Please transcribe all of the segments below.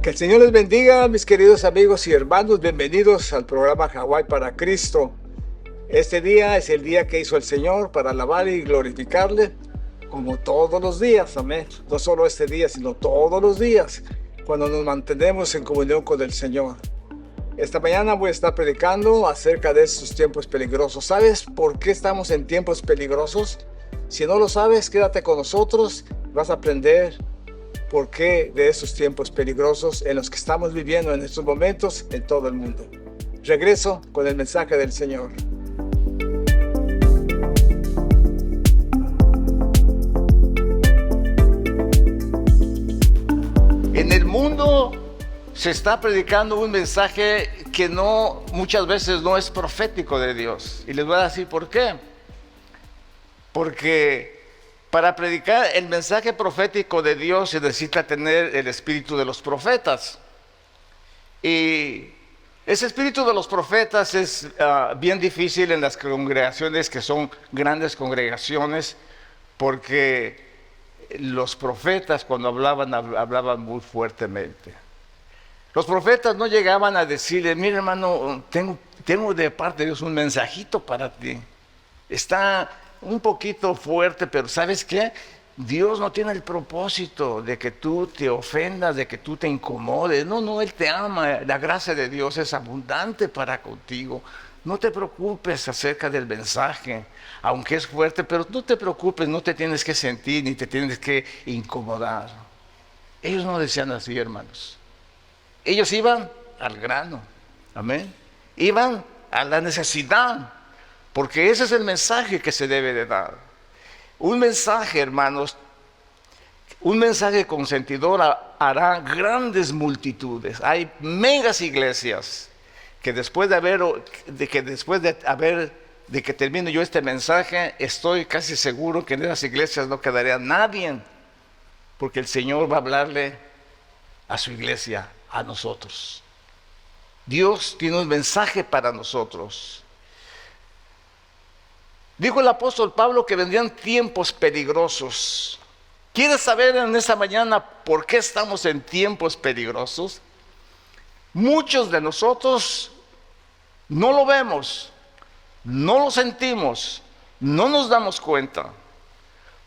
Que el Señor les bendiga, mis queridos amigos y hermanos. Bienvenidos al programa Hawái para Cristo. Este día es el día que hizo el Señor para alabarle y glorificarle, como todos los días, amén. No solo este día, sino todos los días, cuando nos mantenemos en comunión con el Señor. Esta mañana voy a estar predicando acerca de estos tiempos peligrosos. ¿Sabes por qué estamos en tiempos peligrosos? Si no lo sabes, quédate con nosotros. Vas a aprender por qué de esos tiempos peligrosos en los que estamos viviendo en estos momentos en todo el mundo. Regreso con el mensaje del Señor. En el mundo se está predicando un mensaje que muchas veces no es profético de Dios. Y les voy a decir por qué. Porque para predicar el mensaje profético de Dios se necesita tener el espíritu de los profetas. Y ese espíritu de los profetas es bien difícil en las congregaciones que son grandes congregaciones, porque los profetas cuando hablaban muy fuertemente. Los profetas no llegaban a decirle: mira, hermano, tengo de parte de Dios un mensajito para ti. Está un poquito fuerte, pero ¿sabes qué? Dios no tiene el propósito de que tú te ofendas, de que tú te incomodes. No, Él te ama. La gracia de Dios es abundante para contigo. No te preocupes acerca del mensaje, aunque es fuerte, pero no te preocupes, no te tienes que sentir ni te tienes que incomodar. Ellos no decían así, hermanos. Ellos iban al grano, amén. Iban a la necesidad, porque ese es el mensaje que se debe de dar. Un mensaje, hermanos, un mensaje consentidor hará grandes multitudes. Hay megas iglesias que después de que termine yo este mensaje, estoy casi seguro que en esas iglesias no quedaría nadie, porque el Señor va a hablarle a su iglesia, a nosotros. Dios tiene un mensaje para nosotros. Dijo el apóstol Pablo que vendrían tiempos peligrosos. ¿Quieres saber en esta mañana por qué estamos en tiempos peligrosos? Muchos de nosotros no lo vemos, no lo sentimos, no nos damos cuenta.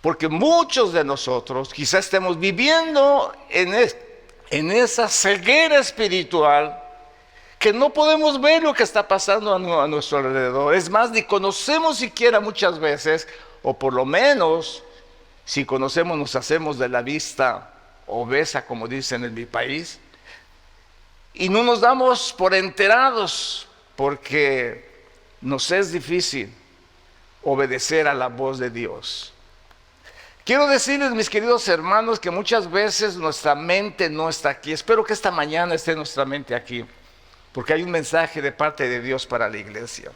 Porque muchos de nosotros quizás estemos viviendo en esa ceguera espiritual, que no podemos ver lo que está pasando a nuestro alrededor. Es más, ni conocemos siquiera muchas veces, o por lo menos, si conocemos, nos hacemos de la vista obesa, como dicen en mi país, y no nos damos por enterados, porque nos es difícil obedecer a la voz de Dios. Quiero decirles, mis queridos hermanos, que muchas veces nuestra mente no está aquí. Espero que esta mañana esté nuestra mente aquí, porque hay un mensaje de parte de Dios para la iglesia.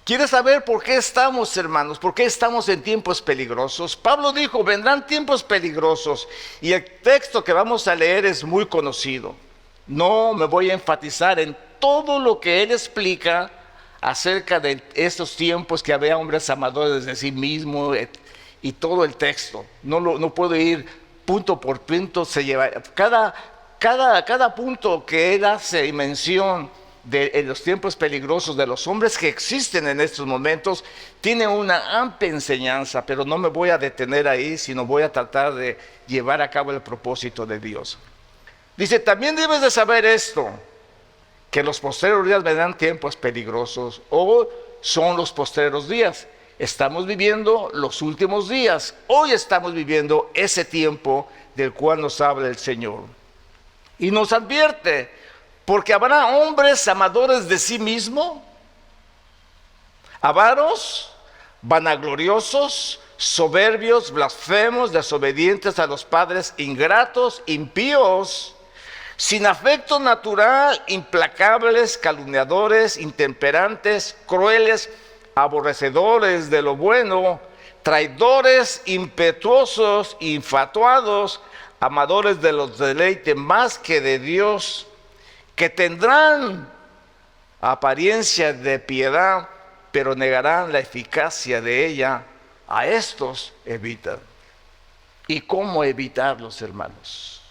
¿Quieres saber por qué estamos, hermanos? ¿Por qué estamos en tiempos peligrosos? Pablo dijo: vendrán tiempos peligrosos. Y el texto que vamos a leer es muy conocido. No me voy a enfatizar en todo lo que él explica acerca de estos tiempos, que había hombres amadores de sí mismos y todo el texto. No puedo ir punto por punto. Cada punto que él hace y mención de los tiempos peligrosos, de los hombres que existen en estos momentos, tiene una amplia enseñanza, pero no me voy a detener ahí, sino voy a tratar de llevar a cabo el propósito de Dios. Dice: también debes de saber esto, que los postreros días vendrán tiempos peligrosos, o son los postreros días. Estamos viviendo los últimos días. Hoy estamos viviendo ese tiempo del cual nos habla el Señor. Y nos advierte: porque habrá hombres amadores de sí mismo, avaros, vanagloriosos, soberbios, blasfemos, desobedientes a los padres, ingratos, impíos, sin afecto natural, implacables, calumniadores, intemperantes, crueles, aborrecedores de lo bueno, traidores, impetuosos, infatuados, amadores de los deleites más que de Dios, que tendrán apariencia de piedad, pero negarán la eficacia de ella. A estos evitan. ¿Y cómo evitarlos, hermanos?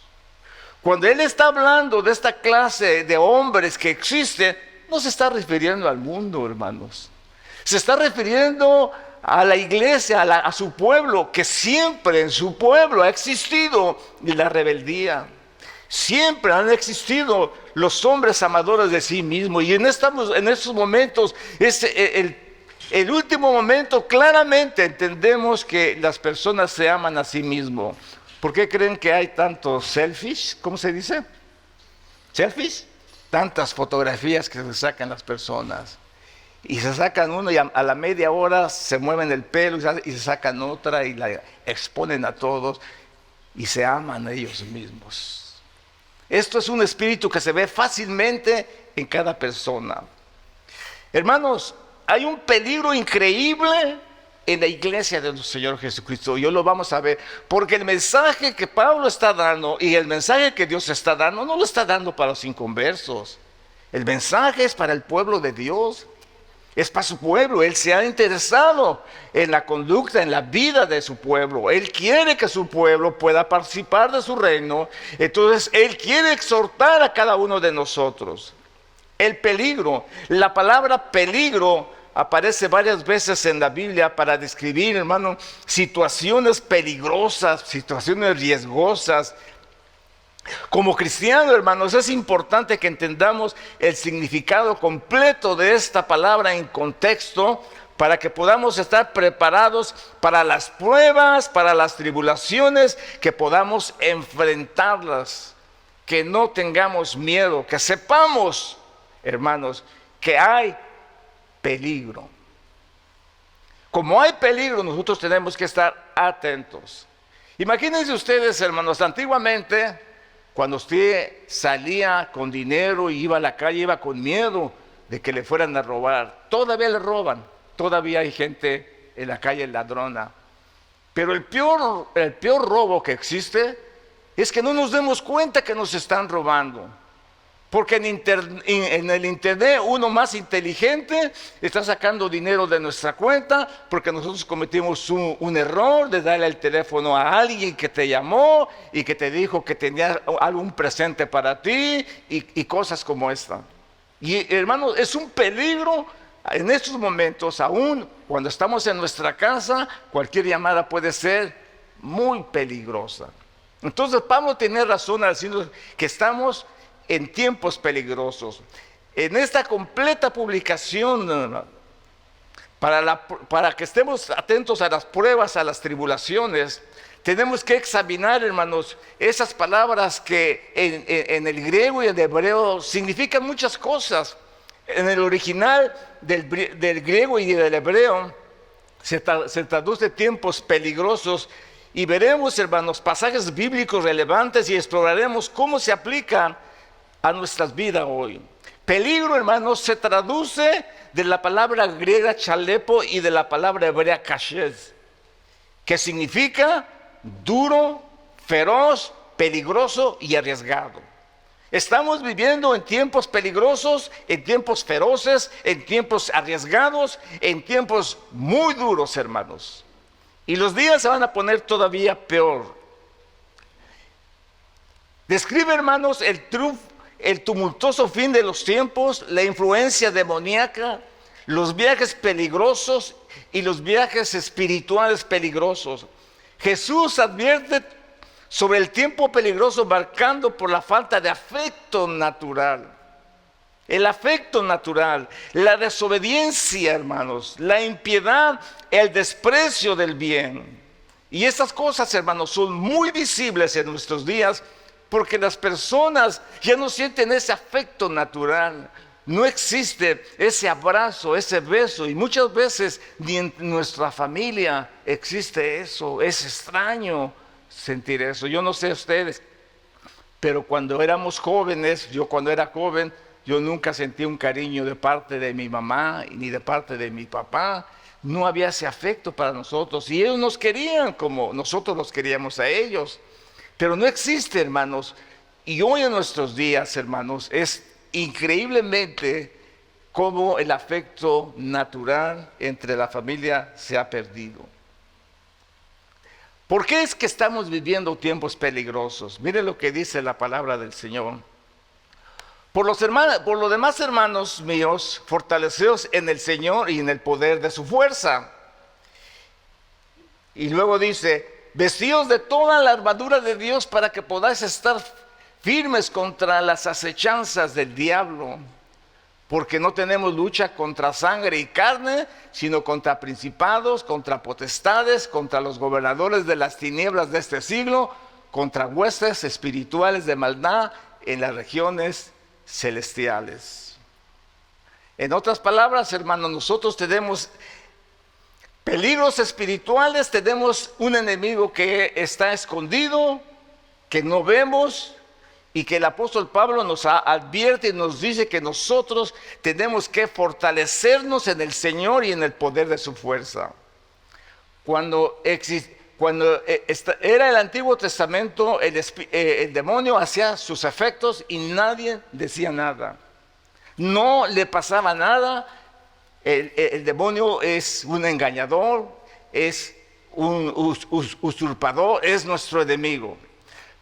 Cuando Él está hablando de esta clase de hombres que existen, no se está refiriendo al mundo, hermanos. Se está refiriendo a la iglesia, a su pueblo, que siempre en su pueblo ha existido la rebeldía. Siempre han existido los hombres amadores de sí mismos. Y en estos momentos, el último momento, claramente entendemos que las personas se aman a sí mismos. ¿Por qué creen que hay tantos selfies? ¿Cómo se dice? ¿Selfies? Tantas fotografías que se sacan las personas. Y se sacan uno y a la media hora se mueven el pelo y se sacan otra y la exponen a todos y se aman a ellos mismos. Esto es un espíritu que se ve fácilmente en cada persona. Hermanos, hay un peligro increíble en la iglesia de nuestro Señor Jesucristo. Y hoy lo vamos a ver, porque el mensaje que Pablo está dando y el mensaje que Dios está dando, no lo está dando para los inconversos. El mensaje es para el pueblo de Dios. Es para su pueblo. Él se ha interesado en la conducta, en la vida de su pueblo. Él quiere que su pueblo pueda participar de su reino. Entonces, Él quiere exhortar a cada uno de nosotros. El peligro, la palabra peligro aparece varias veces en la Biblia para describir, hermano, situaciones peligrosas, situaciones riesgosas. Como cristianos, hermanos, es importante que entendamos el significado completo de esta palabra en contexto para que podamos estar preparados para las pruebas, para las tribulaciones, que podamos enfrentarlas, que no tengamos miedo, que sepamos, hermanos, que hay peligro. Como hay peligro, nosotros tenemos que estar atentos. Imagínense ustedes, hermanos, antiguamente, cuando usted salía con dinero y iba a la calle, iba con miedo de que le fueran a robar. Todavía le roban, todavía hay gente en la calle ladrona. Pero el peor robo que existe es que no nos demos cuenta que nos están robando. Porque en el internet uno más inteligente está sacando dinero de nuestra cuenta porque nosotros cometimos un error de darle el teléfono a alguien que te llamó y que te dijo que tenía algún presente para ti y cosas como esta. Y hermanos, es un peligro en estos momentos, aún cuando estamos en nuestra casa, cualquier llamada puede ser muy peligrosa. Entonces Pablo tiene razón al decir que estamos en tiempos peligrosos. En esta completa publicación, para que estemos atentos a las pruebas, a las tribulaciones, tenemos que examinar, hermanos, esas palabras que en el griego y en el hebreo significan muchas cosas. En el original del griego y del hebreo se traduce tiempos peligrosos, y veremos, hermanos, pasajes bíblicos relevantes y exploraremos cómo se aplican a nuestras vidas hoy. Peligro, hermanos, se traduce de la palabra griega chalepo y de la palabra hebrea kashez, que significa duro, feroz, peligroso y arriesgado. Estamos viviendo en tiempos peligrosos, en tiempos feroces, en tiempos arriesgados, en tiempos muy duros, hermanos. Y los días se van a poner todavía peor. Describe, hermanos, el tumultuoso fin de los tiempos, la influencia demoníaca, los viajes peligrosos y los viajes espirituales peligrosos. Jesús advierte sobre el tiempo peligroso marcando por la falta de afecto natural. El afecto natural, la desobediencia, hermanos, la impiedad, el desprecio del bien. Y estas cosas, hermanos, son muy visibles en nuestros días, porque las personas ya no sienten ese afecto natural. No existe ese abrazo, ese beso, y muchas veces ni en nuestra familia existe eso. Es extraño sentir eso. Yo no sé ustedes, pero cuando éramos jóvenes, cuando era joven, yo nunca sentí un cariño de parte de mi mamá ni de parte de mi papá. No había ese afecto para nosotros, y ellos nos querían como nosotros los queríamos a ellos. Pero no existe, hermanos. Y hoy en nuestros días, hermanos, es increíblemente cómo el afecto natural entre la familia se ha perdido. ¿Por qué es que estamos viviendo tiempos peligrosos? Mire lo que dice la palabra del Señor. Por lo demás, hermanos míos, fortaleceos en el Señor y en el poder de su fuerza. Y luego dice, vestíos de toda la armadura de Dios para que podáis estar firmes contra las acechanzas del diablo. Porque no tenemos lucha contra sangre y carne, sino contra principados, contra potestades, contra los gobernadores de las tinieblas de este siglo, contra huestes espirituales de maldad en las regiones celestiales. En otras palabras, hermanos, nosotros tenemos peligros espirituales, tenemos un enemigo que está escondido, que no vemos, y que el apóstol Pablo nos advierte y nos dice que nosotros tenemos que fortalecernos en el Señor y en el poder de su fuerza. Cuando era el Antiguo Testamento, el demonio hacía sus efectos y nadie decía nada. No le pasaba nada. El demonio es un engañador, es un usurpador, es nuestro enemigo.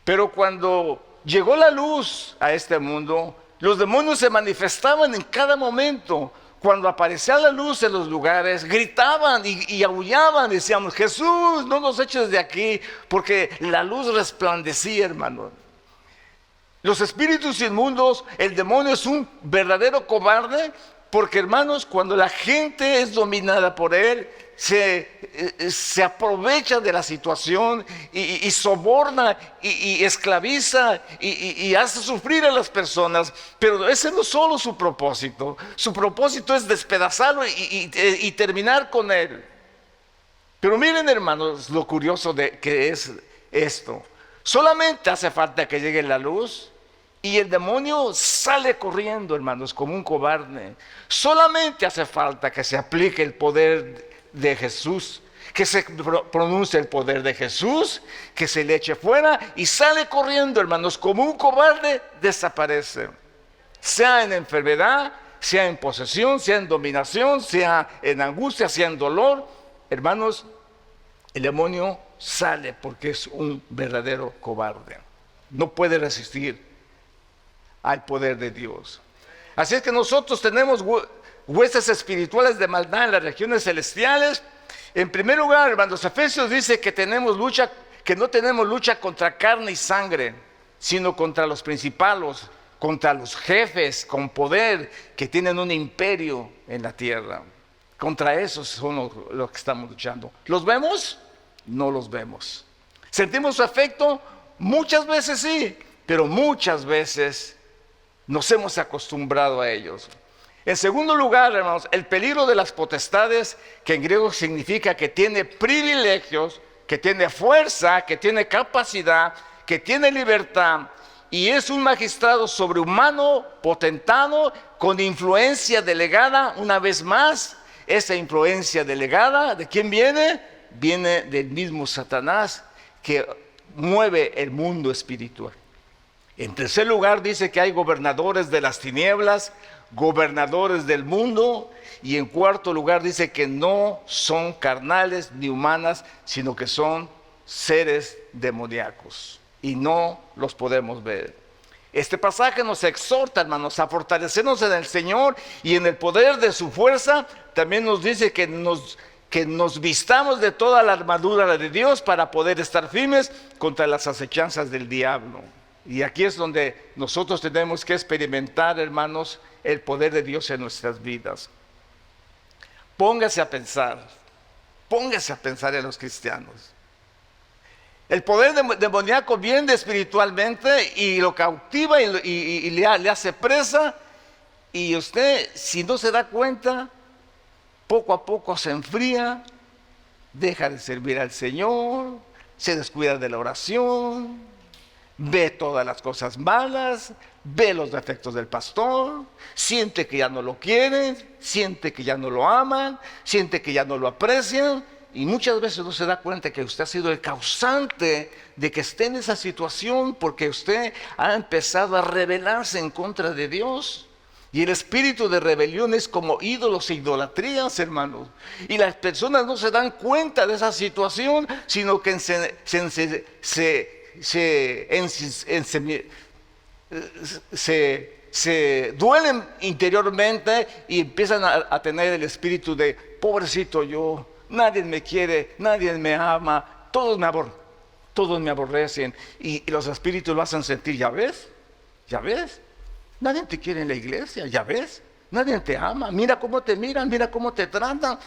Pero cuando llegó la luz a este mundo, los demonios se manifestaban en cada momento. Cuando aparecía la luz en los lugares, gritaban y aullaban, decíamos, Jesús, no nos eches de aquí, porque la luz resplandecía, hermano. Los espíritus inmundos, el demonio es un verdadero cobarde, porque, hermanos, cuando la gente es dominada por él, se aprovecha de la situación y soborna y esclaviza y hace sufrir a las personas. Pero ese no es solo su propósito. Su propósito es despedazarlo y terminar con él. Pero miren, hermanos, lo curioso que es esto. Solamente hace falta que llegue la luz y el demonio sale corriendo, hermanos, como un cobarde. Solamente hace falta que se aplique el poder de Jesús, que se pronuncie el poder de Jesús, que se le eche fuera y sale corriendo, hermanos, como un cobarde, desaparece. Sea en enfermedad, sea en posesión, sea en dominación, sea en angustia, sea en dolor, hermanos, el demonio sale porque es un verdadero cobarde. No puede resistir al poder de Dios. Así es que nosotros tenemos huestes espirituales de maldad en las regiones celestiales. En primer lugar, hermanos, Efesios dice que no tenemos lucha contra carne y sangre, sino contra los principados, contra los jefes con poder que tienen un imperio en la tierra. Contra esos son los que estamos luchando. ¿Los vemos? No los vemos. ¿Sentimos su afecto? Muchas veces sí, pero muchas veces nos hemos acostumbrado a ellos. En segundo lugar, hermanos, el peligro de las potestades, que en griego significa que tiene privilegios, que tiene fuerza, que tiene capacidad, que tiene libertad, y es un magistrado sobrehumano, potentado, con influencia delegada. Una vez más, esa influencia delegada, ¿de quién viene? Viene del mismo Satanás, que mueve el mundo espiritual. En tercer lugar, dice que hay gobernadores de las tinieblas, gobernadores del mundo. Y en cuarto lugar, dice que no son carnales ni humanas, sino que son seres demoníacos y no los podemos ver. Este pasaje nos exhorta, hermanos, a fortalecernos en el Señor y en el poder de su fuerza. También nos dice que nos vistamos de toda la armadura de Dios para poder estar firmes contra las acechanzas del diablo. Y aquí es donde nosotros tenemos que experimentar, hermanos, el poder de Dios en nuestras vidas. Póngase a pensar en los cristianos. El poder demoníaco viene espiritualmente y lo cautiva y le hace presa. Y usted, si no se da cuenta, poco a poco se enfría, deja de servir al Señor, se descuida de la oración, ve todas las cosas malas, ve los defectos del pastor, siente que ya no lo quieren, siente que ya no lo aman, siente que ya no lo aprecian, y muchas veces no se da cuenta que usted ha sido el causante de que esté en esa situación, porque usted ha empezado a rebelarse en contra de Dios. Y el espíritu de rebelión es como ídolos e idolatrías, hermanos. Y las personas no se dan cuenta de esa situación, sino que se duelen interiormente y empiezan a tener el espíritu de pobrecito yo, nadie me quiere, nadie me ama, todos me aborrecen. Y los espíritus lo hacen sentir, ¿ya ves? ¿Ya ves? Nadie te quiere en la iglesia, ¿ya ves? Nadie te ama, mira cómo te miran, mira cómo te tratan.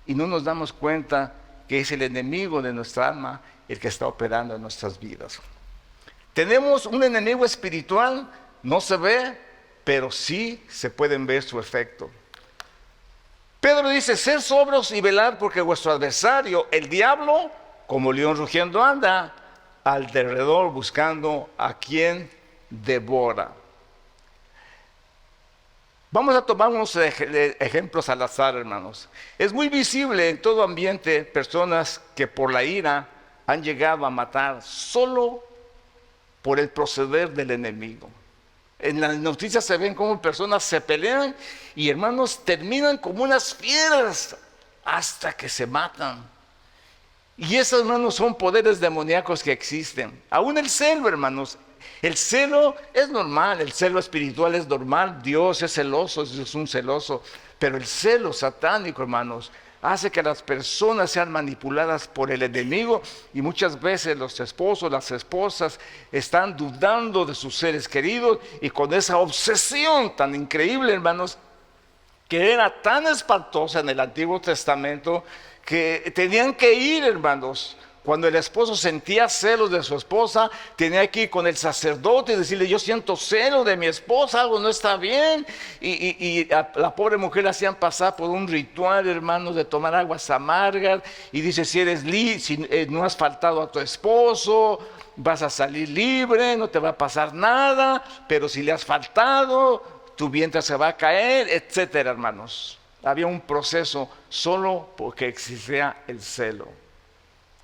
Y no nos damos cuenta que es el enemigo de nuestra alma el que está operando en nuestras vidas. Tenemos un enemigo espiritual, no se ve, pero sí se pueden ver su efecto. Pedro dice, sed sobrios y velar, porque vuestro adversario, el diablo, como león rugiendo anda alrededor buscando a quien devora. Vamos a tomar unos ejemplos al azar, hermanos. Es muy visible en todo ambiente personas que por la ira han llegado a matar solo por el proceder del enemigo. En las noticias se ven cómo personas se pelean y, hermanos, terminan como unas fieras hasta que se matan. Y esos, hermanos, son poderes demoníacos que existen. Aún el celo, hermanos. El celo es normal, el celo espiritual es normal. Dios es celoso, Dios es un celoso. Pero el celo satánico, hermanos, hace que las personas sean manipuladas por el enemigo, y muchas veces los esposos, las esposas están dudando de sus seres queridos, y con esa obsesión tan increíble, hermanos, que era tan espantosa en el Antiguo Testamento, que tenían que ir, hermanos, cuando el esposo sentía celos de su esposa, tenía que ir con el sacerdote y decirle, yo siento celos de mi esposa, algo no está bien. Y a la pobre mujer la hacían pasar por un ritual, hermanos, de tomar aguas amargas. Y dice, si no has faltado a tu esposo, vas a salir libre, no te va a pasar nada. Pero si le has faltado, tu vientre se va a caer, etcétera, hermanos. Había un proceso solo porque existía el celo.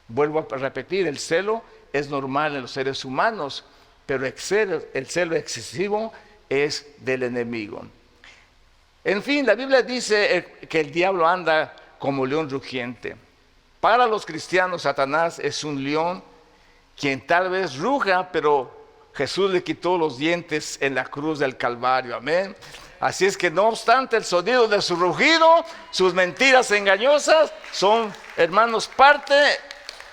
Vuelvo a repetir, el celo es normal en los seres humanos, pero el celo excesivo es del enemigo. En fin, la Biblia dice que el diablo anda como león rugiente. Para los cristianos, Satanás es un león quien tal vez ruja, pero Jesús le quitó los dientes en la cruz del Calvario. Amén. Así es que, no obstante el sonido de su rugido, sus mentiras engañosas son, hermanos, parte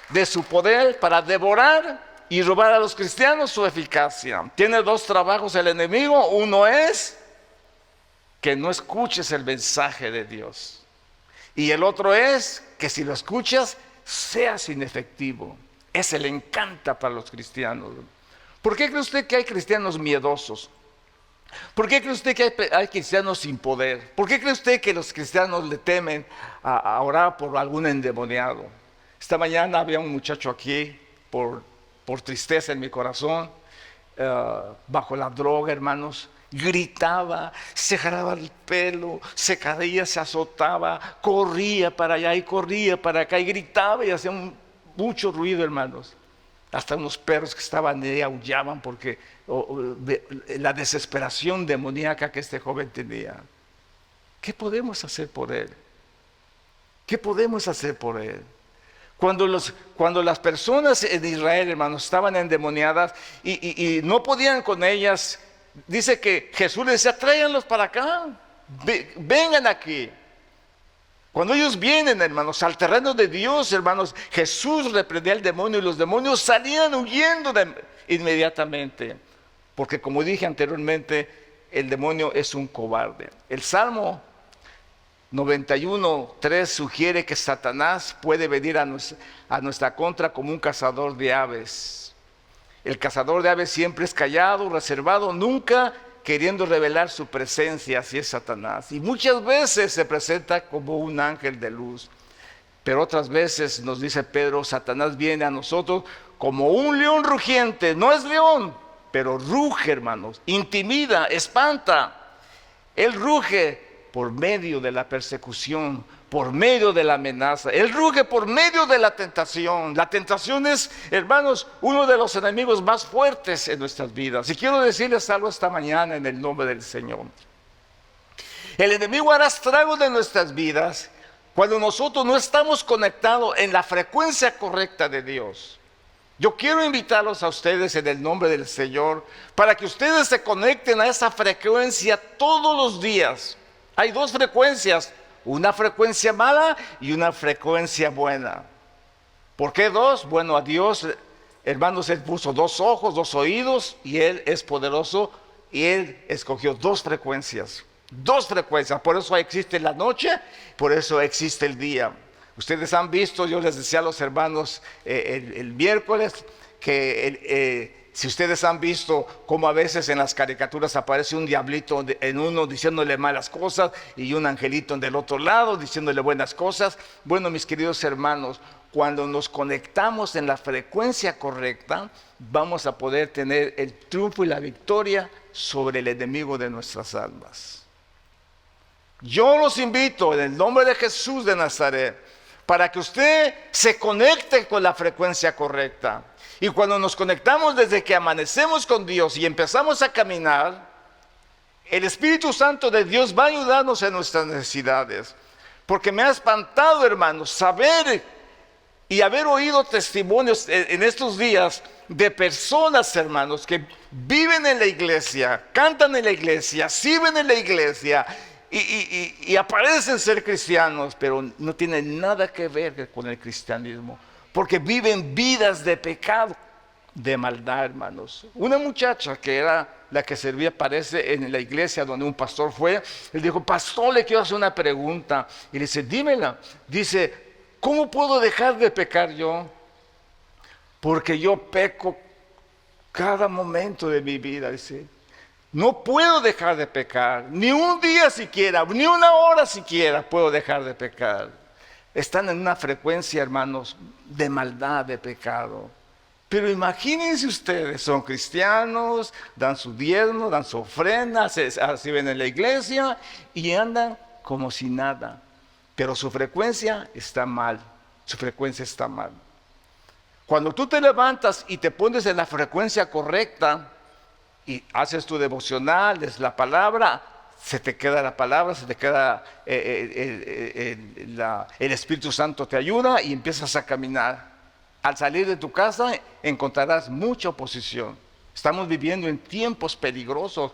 de su poder para devorar y robar a los cristianos su eficacia. Tiene dos trabajos el enemigo. Uno es que no escuches el mensaje de Dios, y el otro es que si lo escuchas seas inefectivo. Ese le encanta para los cristianos. ¿Por qué cree usted que hay cristianos miedosos? ¿Por qué cree usted que hay cristianos sin poder? ¿Por qué cree usted que los cristianos le temen a orar por algún endemoniado? Esta mañana había un muchacho aquí, por tristeza en mi corazón, bajo la droga, hermanos, gritaba, se jalaba el pelo, se caía, se azotaba, corría para allá y corría para acá y gritaba y hacía mucho ruido, hermanos. Hasta unos perros que estaban ahí aullaban porque la desesperación demoníaca que este joven tenía. ¿Qué podemos hacer por él? ¿Qué podemos hacer por él? Cuando las personas en Israel, hermanos, estaban endemoniadas y no podían con ellas, dice que Jesús les decía, tráiganlos para acá, vengan aquí. Cuando ellos vienen, hermanos, al terreno de Dios, hermanos, Jesús reprendía al demonio y los demonios salían huyendo inmediatamente. Porque, como dije anteriormente, el demonio es un cobarde. El Salmo 91:3 sugiere que Satanás puede venir a nuestra contra como un cazador de aves. El cazador de aves siempre es callado, reservado, nunca queriendo revelar su presencia. Así es Satanás. Y muchas veces se presenta como un ángel de luz. Pero otras veces, nos dice Pedro, Satanás viene a nosotros como un león rugiente. No es león, pero ruge, hermanos. Intimida, espanta. Él ruge por medio de la persecución, por medio de la amenaza. Él ruge por medio de la tentación. La tentación es, hermanos, uno de los enemigos más fuertes en nuestras vidas. Y quiero decirles algo esta mañana en el nombre del Señor. El enemigo hará estragos de nuestras vidas cuando nosotros no estamos conectados en la frecuencia correcta de Dios. Yo quiero invitarlos a ustedes en el nombre del Señor para que ustedes se conecten a esa frecuencia todos los días. Hay dos frecuencias, una frecuencia mala y una frecuencia buena. ¿Por qué dos? Bueno, a Dios, hermanos, Él puso dos ojos, dos oídos, y Él es poderoso y Él escogió dos frecuencias. Dos frecuencias, por eso existe la noche, por eso existe el día. Ustedes han visto, yo les decía a los hermanos el miércoles, que si ustedes han visto cómo a veces en las caricaturas aparece un diablito en uno diciéndole malas cosas y un angelito del otro lado diciéndole buenas cosas. Bueno, mis queridos hermanos, cuando nos conectamos en la frecuencia correcta, vamos a poder tener el triunfo y la victoria sobre el enemigo de nuestras almas. Yo los invito en el nombre de Jesús de Nazaret para que usted se conecte con la frecuencia correcta. Y cuando nos conectamos desde que amanecemos con Dios y empezamos a caminar, el Espíritu Santo de Dios va a ayudarnos en nuestras necesidades. Porque me ha espantado, hermanos, saber y haber oído testimonios en estos días de personas, hermanos, que viven en la iglesia, cantan en la iglesia, sirven en la iglesia y aparecen ser cristianos, pero no tienen nada que ver con el cristianismo, porque viven vidas de pecado, de maldad, hermanos. Una muchacha que era la que servía, parece, en la iglesia donde un pastor fue, él dijo: pastor, le quiero hacer una pregunta. Y le dice: dímela. Dice: ¿cómo puedo dejar de pecar yo? Porque yo peco cada momento de mi vida, dice. No puedo dejar de pecar, ni un día siquiera, ni una hora siquiera puedo dejar de pecar. Están en una frecuencia, hermanos, de maldad, de pecado. Pero imagínense ustedes, son cristianos, dan su diezmo, dan su ofrenda, se sirven en la iglesia y andan como si nada. Pero su frecuencia está mal, su frecuencia está mal. Cuando tú te levantas y te pones en la frecuencia correcta, y haces tu devocional, es la palabra, se te queda la palabra, se te queda el Espíritu Santo te ayuda y empiezas a caminar. Al salir de tu casa encontrarás mucha oposición. Estamos viviendo en tiempos peligrosos,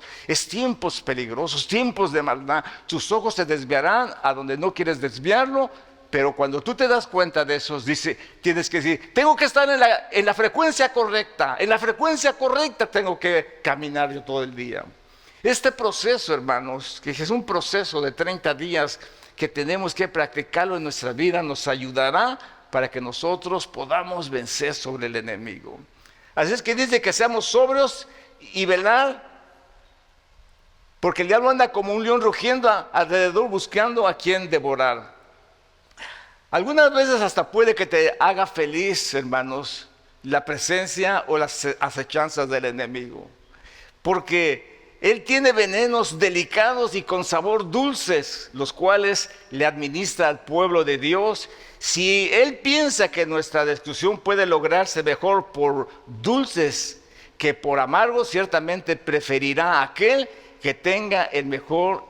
tiempos peligrosos, tiempos de maldad. Tus ojos se desviarán a donde no quieres desviarlo. Pero cuando tú te das cuenta de eso, tienes que decir: tengo que estar en la frecuencia correcta, en la frecuencia correcta tengo que caminar yo todo el día. Este proceso, hermanos, que es un proceso de 30 días que tenemos que practicarlo en nuestra vida, nos ayudará para que nosotros podamos vencer sobre el enemigo. Así es que dice que seamos sobrios y velar, porque el diablo anda como un león rugiendo alrededor buscando a quien devorar. Algunas veces hasta puede que te haga feliz, hermanos, la presencia o las acechanzas del enemigo. Porque él tiene venenos delicados y con sabor dulces, los cuales le administra al pueblo de Dios. Si él piensa que nuestra destrucción puede lograrse mejor por dulces que por amargos, ciertamente preferirá a aquel que tenga el mejor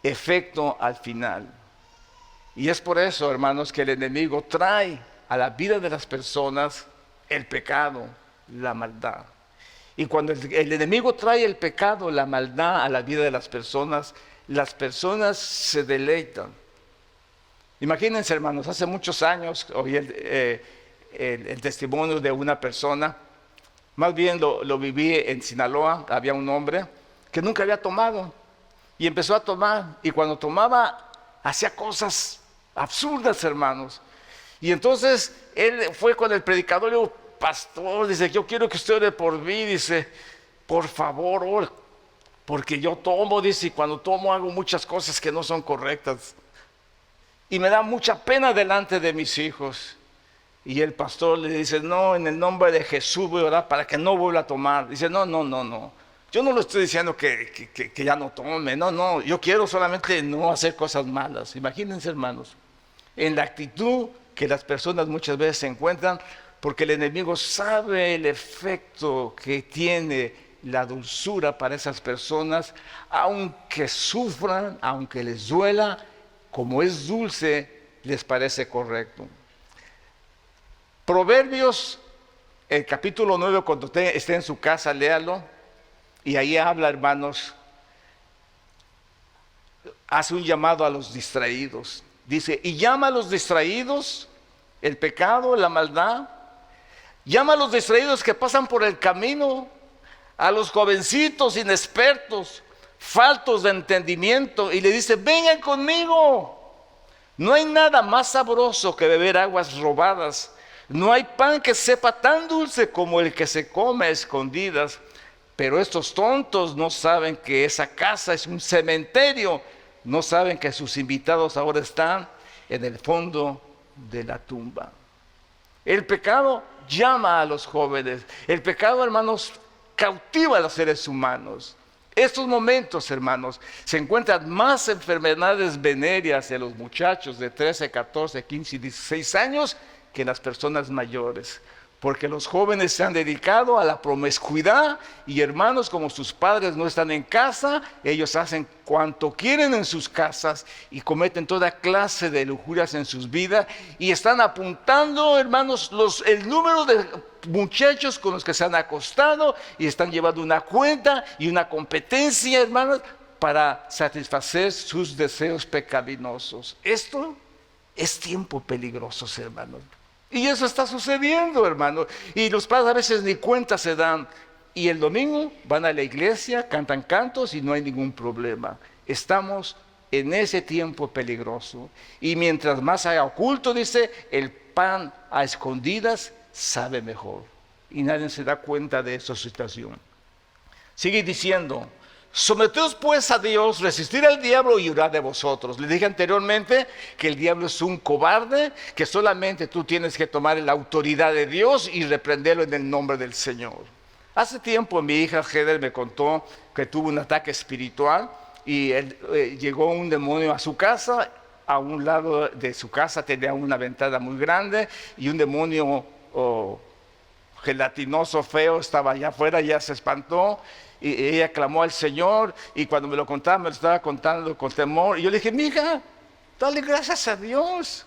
efecto al final. Y es por eso, hermanos, que el enemigo trae a la vida de las personas el pecado, la maldad. Y cuando el enemigo trae el pecado, la maldad a la vida de las personas se deleitan. Imagínense, hermanos, hace muchos años oí el testimonio de una persona, más bien lo viví en Sinaloa. Había un hombre que nunca había tomado y empezó a tomar, y cuando tomaba hacía cosas absurdas, hermanos. Y entonces él fue con el predicador y dijo: pastor, dice, yo quiero que usted ore por mí, dice, por favor, ore, porque yo tomo, dice, y cuando tomo hago muchas cosas que no son correctas y me da mucha pena delante de mis hijos. Y el pastor le dice: no, en el nombre de Jesús voy a orar para que no vuelva a tomar. Dice: no, yo no le estoy diciendo que ya no tome, no, yo quiero solamente no hacer cosas malas. Imagínense, hermanos, en la actitud que las personas muchas veces se encuentran, porque el enemigo sabe el efecto que tiene la dulzura para esas personas, aunque sufran, aunque les duela, como es dulce, les parece correcto. Proverbios, el capítulo 9, cuando usted esté en su casa, léalo, y ahí habla, hermanos, hace un llamado a los distraídos. Dice, y llama a los distraídos, el pecado, la maldad, llama a los distraídos que pasan por el camino, a los jovencitos inexpertos, faltos de entendimiento, y le dice, vengan conmigo. No hay nada más sabroso que beber aguas robadas. No hay pan que sepa tan dulce como el que se come a escondidas. Pero estos tontos no saben que esa casa es un cementerio. No saben que sus invitados ahora están en el fondo de la tumba. El pecado llama a los jóvenes. El pecado, hermanos, cautiva a los seres humanos. Estos momentos, hermanos, se encuentran más enfermedades venéreas en los muchachos de 13, 14, 15 y 16 años que en las personas mayores. Porque los jóvenes se han dedicado a la promiscuidad y, hermanos, como sus padres no están en casa, ellos hacen cuanto quieren en sus casas y cometen toda clase de lujurias en sus vidas y están apuntando, hermanos, el número de muchachos con los que se han acostado y están llevando una cuenta y una competencia, hermanos, para satisfacer sus deseos pecaminosos. Esto es tiempo peligroso, hermanos. Y eso está sucediendo, hermano. Y los padres a veces ni cuenta se dan. Y el domingo van a la iglesia, cantan cantos y no hay ningún problema. Estamos en ese tiempo peligroso. Y mientras más haya oculto, dice, el pan a escondidas sabe mejor. Y nadie se da cuenta de esa situación. Sigue diciendo, someteos pues a Dios, resistir al diablo y huirá de vosotros. Le dije anteriormente que el diablo es un cobarde, que solamente tú tienes que tomar la autoridad de Dios y reprenderlo en el nombre del Señor. Hace tiempo mi hija Heather me contó que tuvo un ataque espiritual y llegó un demonio a su casa. A un lado de su casa tenía una ventana muy grande y un demonio gelatinoso, feo, estaba allá afuera, ya se espantó. Y ella clamó al Señor y cuando me lo contaba, me lo estaba contando con temor. Y yo le dije, mija, dale gracias a Dios.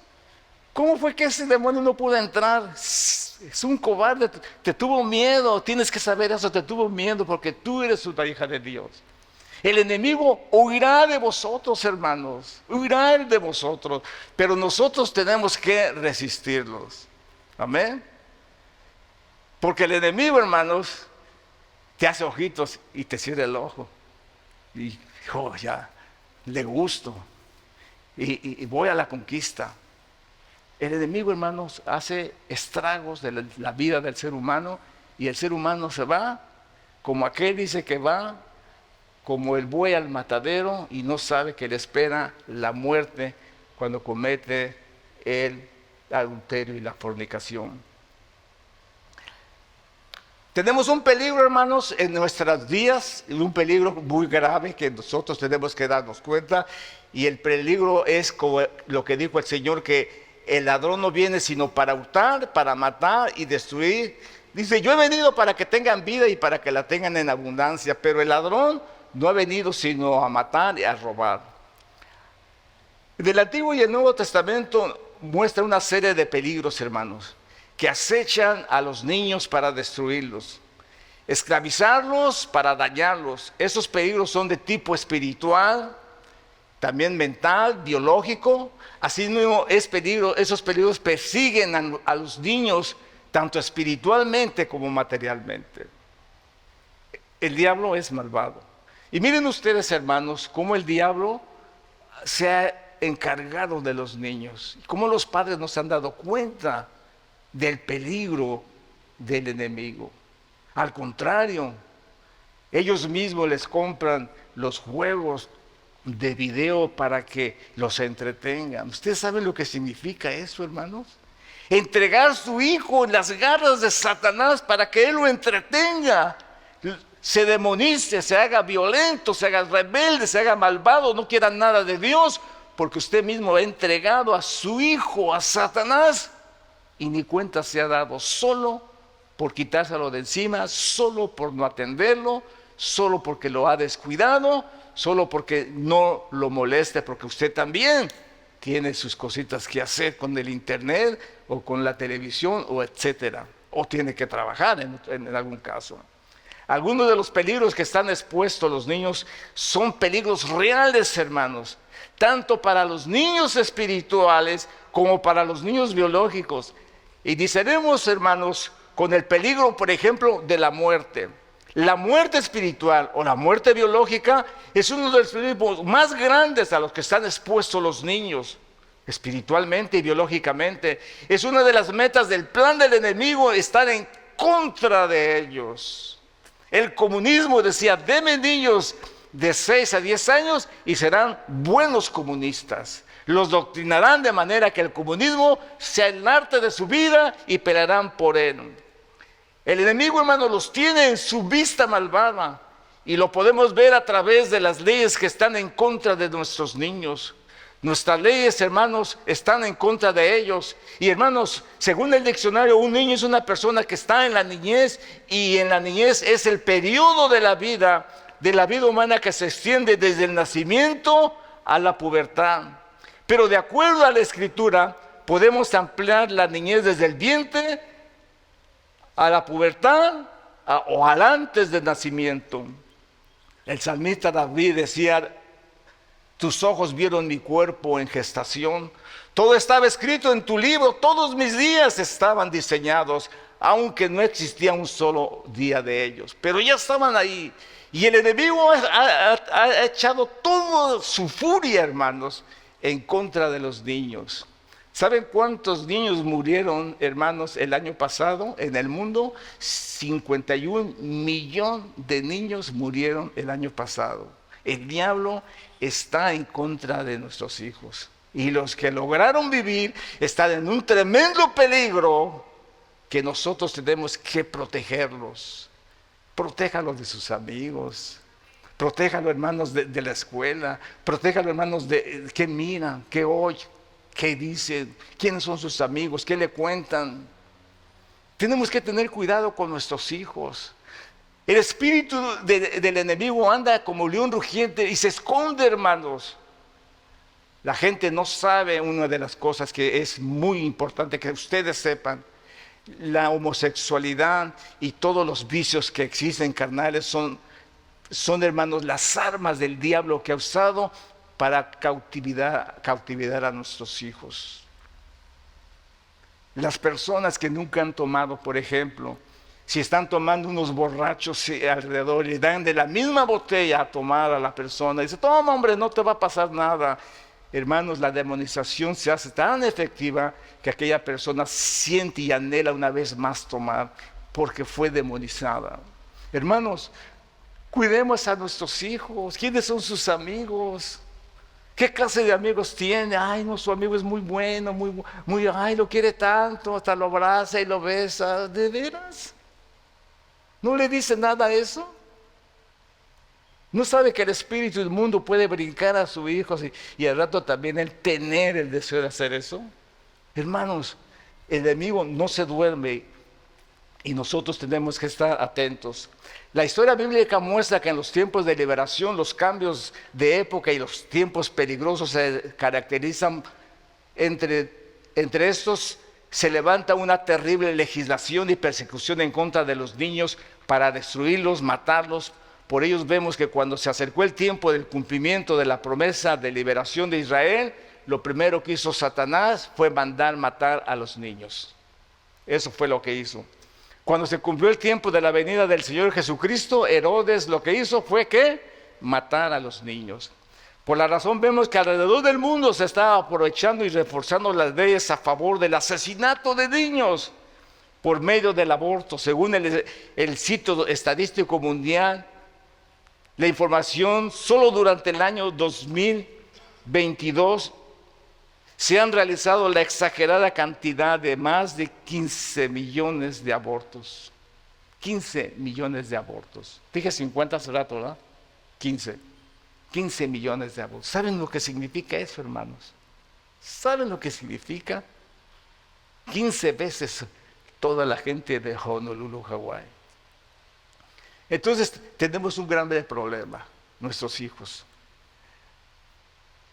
¿Cómo fue que ese demonio no pudo entrar? Es un cobarde, te tuvo miedo, tienes que saber eso, te tuvo miedo porque tú eres una hija de Dios. El enemigo huirá de vosotros, hermanos, huirá de vosotros, pero nosotros tenemos que resistirlos. Amén. Porque el enemigo, hermanos, te hace ojitos y te cierra el ojo. Y ya, le gusto. Y voy a la conquista. El enemigo, hermanos, hace estragos de la vida del ser humano y el ser humano se va, como aquel dice que va, como el buey al matadero y no sabe que le espera la muerte cuando comete el adulterio y la fornicación. Tenemos un peligro, hermanos, en nuestras vidas, un peligro muy grave que nosotros tenemos que darnos cuenta. Y el peligro es como lo que dijo el Señor, que el ladrón no viene sino para hurtar, para matar y destruir. Dice, yo he venido para que tengan vida y para que la tengan en abundancia, pero el ladrón no ha venido sino a matar y a robar. Del Antiguo y el Nuevo Testamento muestra una serie de peligros, hermanos, que acechan a los niños para destruirlos, esclavizarlos para dañarlos. Esos peligros son de tipo espiritual, también mental, biológico. Así mismo esos peligros persiguen a los niños tanto espiritualmente como materialmente. El diablo es malvado. Y miren ustedes, hermanos, cómo el diablo se ha encargado de los niños, cómo los padres no se han dado cuenta del peligro del enemigo. Al contrario, ellos mismos les compran los juegos de video para que los entretengan. ¿Ustedes saben lo que significa eso, hermanos? Entregar su hijo en las garras de Satanás para que él lo entretenga, se demonice, se haga violento, se haga rebelde, se haga malvado, no quiera nada de Dios, porque usted mismo ha entregado a su hijo a Satanás y ni cuenta se ha dado, solo por quitárselo de encima, solo por no atenderlo, solo porque lo ha descuidado, solo porque no lo moleste, porque usted también tiene sus cositas que hacer con el internet o con la televisión o etcétera, o tiene que trabajar en algún caso. Algunos de los peligros que están expuestos los niños son peligros reales, hermanos, tanto para los niños espirituales como para los niños biológicos. Y discernimos, hermanos, con el peligro, por ejemplo, de la muerte. La muerte espiritual o la muerte biológica es uno de los peligros más grandes a los que están expuestos los niños, espiritualmente y biológicamente. Es una de las metas del plan del enemigo, estar en contra de ellos. El comunismo decía: deme niños de 6 a 10 años y serán buenos comunistas. Los doctrinarán de manera que el comunismo sea el arte de su vida y pelearán por él. El enemigo, hermano, los tiene en su vista malvada y lo podemos ver a través de las leyes que están en contra de nuestros niños. Nuestras leyes, hermanos, están en contra de ellos. Y hermanos, según el diccionario, un niño es una persona que está en la niñez, y en la niñez es el periodo de la vida humana que se extiende desde el nacimiento a la pubertad. Pero de acuerdo a la Escritura, podemos ampliar la niñez desde el vientre a la pubertad o al antes del nacimiento. El salmista David decía: tus ojos vieron mi cuerpo en gestación, todo estaba escrito en tu libro, todos mis días estaban diseñados, aunque no existía un solo día de ellos, pero ya estaban ahí. Y el enemigo ha echado toda su furia, hermanos, en contra de los niños. ¿Saben cuántos niños murieron, hermanos, el año pasado en el mundo? 51 millones de niños murieron el año pasado. El diablo está en contra de nuestros hijos. Y los que lograron vivir están en un tremendo peligro que nosotros tenemos que protegerlos. Protéjalos de sus amigos. Protéjalos, hermanos, de la escuela. Protéjalos, hermanos, de qué miran, qué oyen, qué dicen, quiénes son sus amigos, qué le cuentan. Tenemos que tener cuidado con nuestros hijos. El espíritu del enemigo anda como león rugiente y se esconde, hermanos. La gente no sabe una de las cosas que es muy importante que ustedes sepan. La homosexualidad y todos los vicios que existen carnales son, hermanos, las armas del diablo que ha usado para cautivar a nuestros hijos. Las personas que nunca han tomado, por ejemplo, si están tomando unos borrachos alrededor y dan de la misma botella a tomar a la persona, dice: toma, hombre, no te va a pasar nada. Hermanos, la demonización se hace tan efectiva que aquella persona siente y anhela una vez más tomar, porque fue demonizada. Hermanos, cuidemos a nuestros hijos. ¿Quiénes son sus amigos? ¿Qué clase de amigos tiene? Ay, no, su amigo es muy bueno, ay, lo quiere tanto, hasta lo abraza y lo besa. ¿De veras? ¿No le dice nada a eso? ¿No sabe que el espíritu del mundo puede brincar a sus hijos y al rato también él tener el deseo de hacer eso? Hermanos, el enemigo no se duerme y nosotros tenemos que estar atentos. La historia bíblica muestra que en los tiempos de liberación, los cambios de época y los tiempos peligrosos se caracterizan. Entre estos se levanta una terrible legislación y persecución en contra de los niños para destruirlos, matarlos. Por ellos vemos que cuando se acercó el tiempo del cumplimiento de la promesa de liberación de Israel, lo primero que hizo Satanás fue mandar matar a los niños. Eso fue lo que hizo. Cuando se cumplió el tiempo de la venida del Señor Jesucristo, Herodes lo que hizo fue que matar a los niños. Por la razón vemos que alrededor del mundo se está aprovechando y reforzando las leyes a favor del asesinato de niños por medio del aborto. Según el sitio estadístico mundial, la información, solo durante el año 2022 se han realizado la exagerada cantidad de más de 15 millones de abortos. 15 millones de abortos. Dije 50 hace rato, ¿verdad? 15 millones de abortos. ¿Saben lo que significa eso, hermanos? ¿Saben lo que significa? 15 veces toda la gente de Honolulu, Hawái. Entonces tenemos un grande problema, nuestros hijos.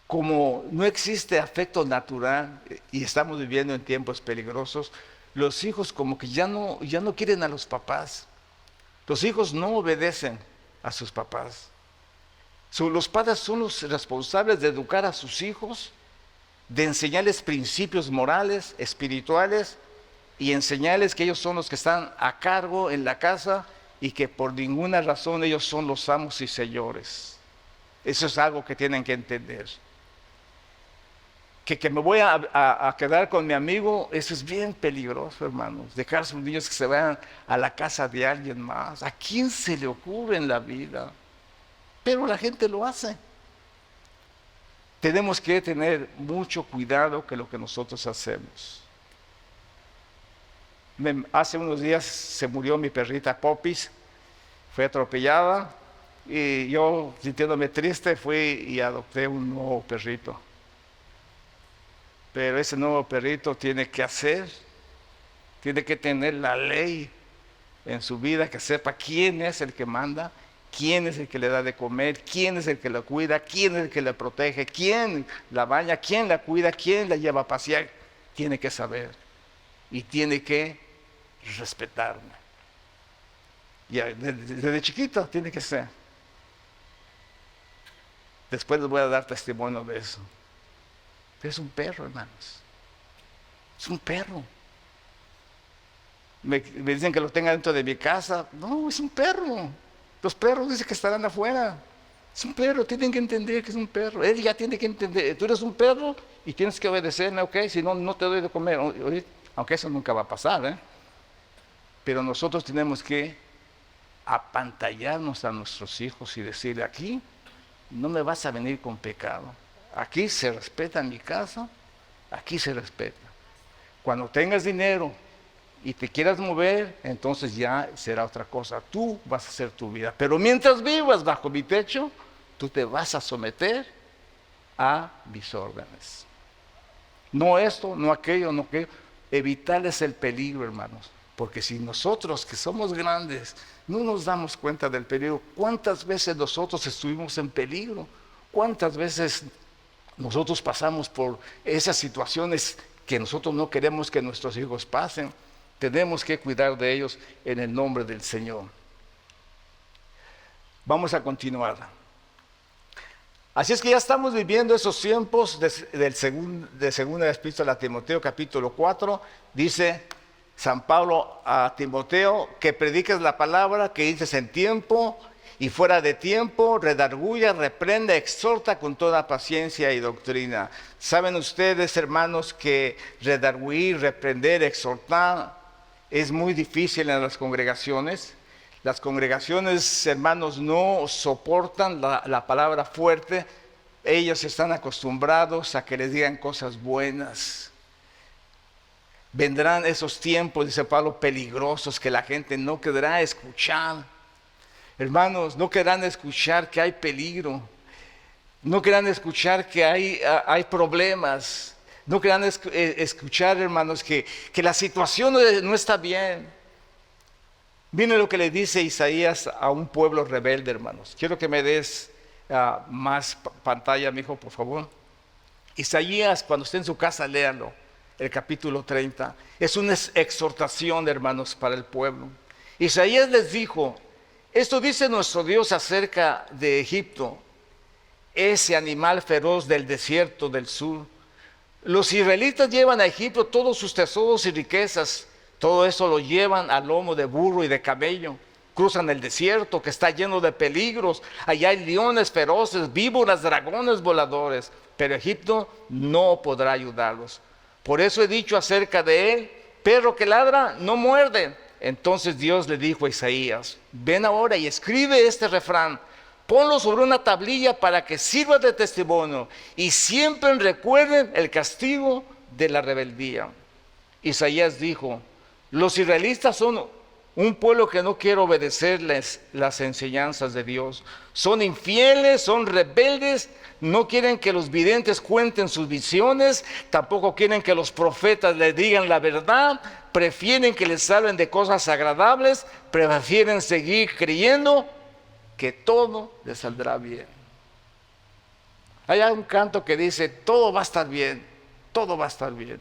Como no existe afecto natural y estamos viviendo en tiempos peligrosos, los hijos como que ya no quieren a los papás. Los hijos no obedecen a sus papás. Los padres son los responsables de educar a sus hijos, de enseñarles principios morales, espirituales, y enseñarles que ellos son los que están a cargo en la casa y que por ninguna razón ellos son los amos y señores. Eso es algo que tienen que entender. Que me voy a quedar con mi amigo, eso es bien peligroso, hermanos. Dejar a sus niños que se vayan a la casa de alguien más. ¿A quién se le ocurre en la vida? Pero la gente lo hace. Tenemos que tener mucho cuidado con lo que nosotros hacemos. Hace unos días se murió mi perrita Popis, fue atropellada y yo, sintiéndome triste, fui y adopté un nuevo perrito. Pero ese nuevo perrito tiene que tener la ley en su vida, que sepa quién es el que manda, quién es el que le da de comer, quién es el que la cuida, quién es el que la protege, quién la baña, quién la cuida, quién la lleva a pasear. Tiene que saber y tiene que respetarme. Y desde chiquito tiene que ser. Después les voy a dar testimonio de eso. Es un perro, hermanos. Es un perro. Me dicen que lo tenga dentro de mi casa. No, es un perro. Los perros dicen que estarán afuera. Es un perro, tienen que entender que es un perro. Él ya tiene que entender. Tú eres un perro y tienes que obedecerme, ok. Si no, no te doy de comer. Aunque eso nunca va a pasar, ¿eh? Pero nosotros tenemos que apantallarnos a nuestros hijos y decirle: aquí no me vas a venir con pecado. Aquí se respeta en mi casa, aquí se respeta. Cuando tengas dinero y te quieras mover, entonces ya será otra cosa. Tú vas a hacer tu vida. Pero mientras vivas bajo mi techo, tú te vas a someter a mis órdenes. No esto, no aquello, no aquello. Evitarles el peligro, hermanos. Porque si nosotros, que somos grandes, no nos damos cuenta del peligro, ¿cuántas veces nosotros estuvimos en peligro? ¿Cuántas veces nosotros pasamos por esas situaciones que nosotros no queremos que nuestros hijos pasen? Tenemos que cuidar de ellos en el nombre del Señor. Vamos a continuar. Así es que ya estamos viviendo esos tiempos de segunda epístola a Timoteo, capítulo 4. Dice San Pablo a Timoteo que prediques la palabra, que dices en tiempo y fuera de tiempo, redarguya, reprende, exhorta con toda paciencia y doctrina. ¿Saben ustedes, hermanos, que redarguir, reprender, exhortar es muy difícil en las congregaciones? Las congregaciones, hermanos, no soportan la palabra fuerte. Ellos están acostumbrados a que les digan cosas buenas. Vendrán esos tiempos, dice Pablo, peligrosos, que la gente no querrá escuchar. Hermanos, no querrán escuchar que hay peligro. No querrán escuchar que hay problemas. No querrán escuchar, hermanos, que la situación no está bien. Miren lo que le dice Isaías a un pueblo rebelde, hermanos. Quiero que me des más pantalla, mijo, por favor. Isaías, cuando esté en su casa, léanlo. El capítulo 30. Es una exhortación, hermanos, para el pueblo. Isaías les dijo: esto dice nuestro Dios acerca de Egipto, ese animal feroz del desierto del sur. Los israelitas llevan a Egipto todos sus tesoros y riquezas. Todo eso lo llevan a lomo de burro y de camello. Cruzan el desierto que está lleno de peligros. Allá hay leones feroces, víboras, dragones voladores. Pero Egipto no podrá ayudarlos. Por eso he dicho acerca de él: perro que ladra no muerde. Entonces Dios le dijo a Isaías: ven ahora y escribe este refrán, ponlo sobre una tablilla para que sirva de testimonio y siempre recuerden el castigo de la rebeldía. Isaías dijo: los israelitas son Un pueblo que no quiere obedecerles las enseñanzas de Dios. Son infieles, son rebeldes, no quieren que los videntes cuenten sus visiones, tampoco quieren que los profetas les digan la verdad, prefieren que les hablen de cosas agradables, prefieren seguir creyendo que todo les saldrá bien. Hay un canto que dice, todo va a estar bien, todo va a estar bien.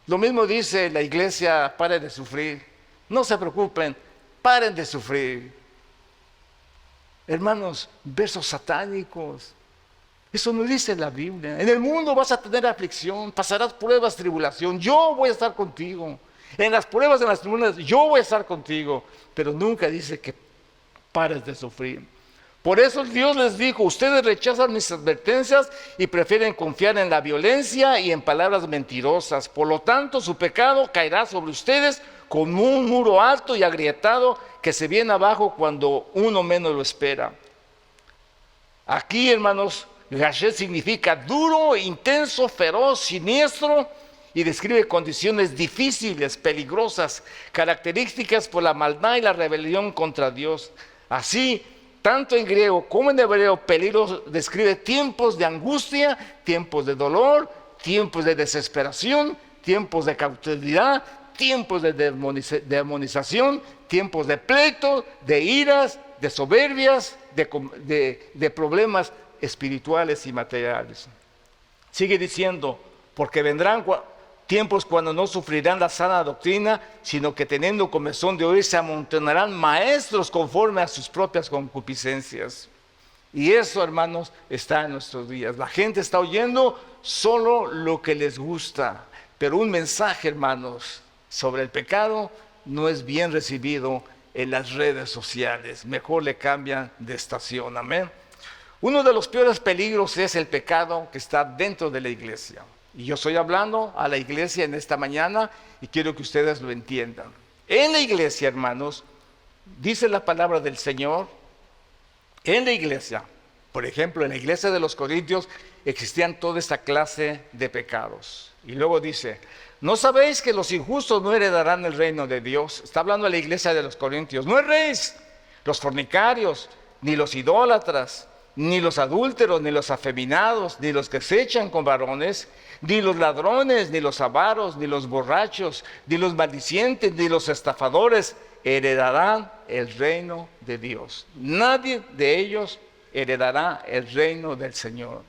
Lo mismo dice la iglesia, paren de sufrir. No se preocupen, paren de sufrir. Hermanos, versos satánicos. Eso no dice la Biblia. En el mundo vas a tener aflicción, pasarás pruebas, tribulación. Yo voy a estar contigo. En las pruebas, en las tribulaciones, yo voy a estar contigo. Pero nunca dice que pares de sufrir. Por eso Dios les dijo, ustedes rechazan mis advertencias y prefieren confiar en la violencia y en palabras mentirosas. Por lo tanto, su pecado caerá sobre ustedes como un muro alto y agrietado que se viene abajo cuando uno menos lo espera. Aquí, hermanos, Gashet significa duro, intenso, feroz, siniestro y describe condiciones difíciles, peligrosas, características por la maldad y la rebelión contra Dios. Así, tanto en griego como en hebreo, peligro describe tiempos de angustia, tiempos de dolor, tiempos de desesperación, tiempos de cautividad, tiempos de demonización, tiempos de pleito, de iras, de soberbias, de problemas espirituales y materiales. Sigue diciendo, porque vendrán tiempos cuando no sufrirán la sana doctrina, sino que teniendo comezón de oír se amontonarán maestros conforme a sus propias concupiscencias. Y eso, hermanos, está en nuestros días. La gente está oyendo solo lo que les gusta, pero un mensaje, hermanos, sobre el pecado no es bien recibido en las redes sociales. Mejor le cambian de estación, amén. Uno de los peores peligros es el pecado que está dentro de la iglesia. Y yo estoy hablando a la iglesia en esta mañana y quiero que ustedes lo entiendan. En la iglesia, hermanos, dice la palabra del Señor, en la iglesia, por ejemplo, en la iglesia de los Corintios existían toda esta clase de pecados. Y luego dice, ¿no sabéis que los injustos no heredarán el reino de Dios? Está hablando a la iglesia de los Corintios. No erréis, los fornicarios, ni los idólatras, ni los adúlteros, ni los afeminados, ni los que se echan con varones, ni los ladrones, ni los avaros, ni los borrachos, ni los maldicientes, ni los estafadores heredarán el reino de Dios. Nadie de ellos heredará el reino del Señor.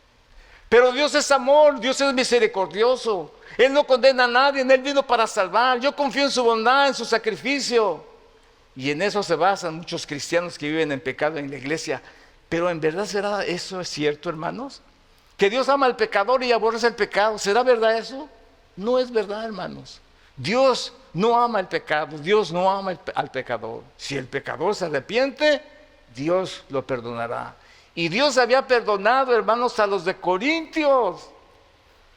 Pero Dios es amor, Dios es misericordioso. Él no condena a nadie, Él vino para salvar. Yo confío en su bondad, en su sacrificio. Y en eso se basan muchos cristianos que viven en pecado en la iglesia. Pero ¿en verdad será eso cierto, hermanos? Que Dios ama al pecador y aborrece el pecado. ¿Será verdad eso? No es verdad, hermanos. Dios no ama el pecado, Dios no ama al pecador. Si el pecador se arrepiente, Dios lo perdonará. Y Dios había perdonado, hermanos, a los de Corintios.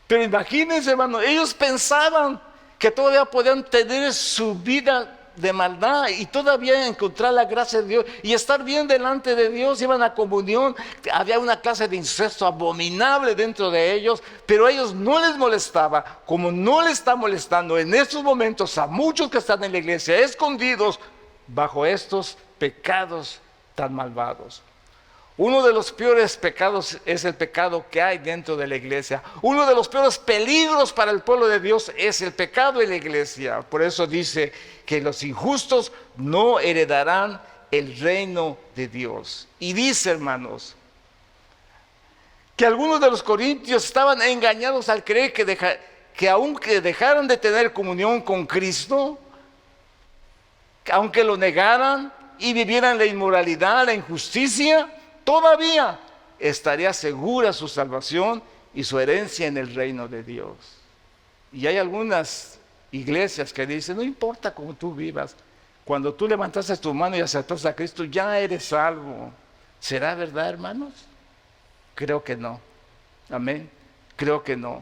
Pero imagínense, hermanos, ellos pensaban que todavía podían tener su vida de maldad y todavía encontrar la gracia de Dios y estar bien delante de Dios. Iban a comunión, había una clase de incesto abominable dentro de ellos, pero a ellos no les molestaba, como no les está molestando en estos momentos a muchos que están en la iglesia escondidos bajo estos pecados tan malvados. Uno de los peores pecados es el pecado que hay dentro de la iglesia. Uno de los peores peligros para el pueblo de Dios es el pecado en la iglesia. Por eso dice que los injustos no heredarán el reino de Dios. Y dice, hermanos, que algunos de los corintios estaban engañados al creer que aunque dejaran de tener comunión con Cristo, aunque lo negaran y vivieran la inmoralidad, la injusticia, todavía estaría segura su salvación y su herencia en el reino de Dios. Y hay algunas iglesias que dicen, no importa cómo tú vivas, cuando tú levantaste tu mano y aceptaste a Cristo, ya eres salvo. ¿Será verdad, hermanos? Creo que no. Amén. Creo que no.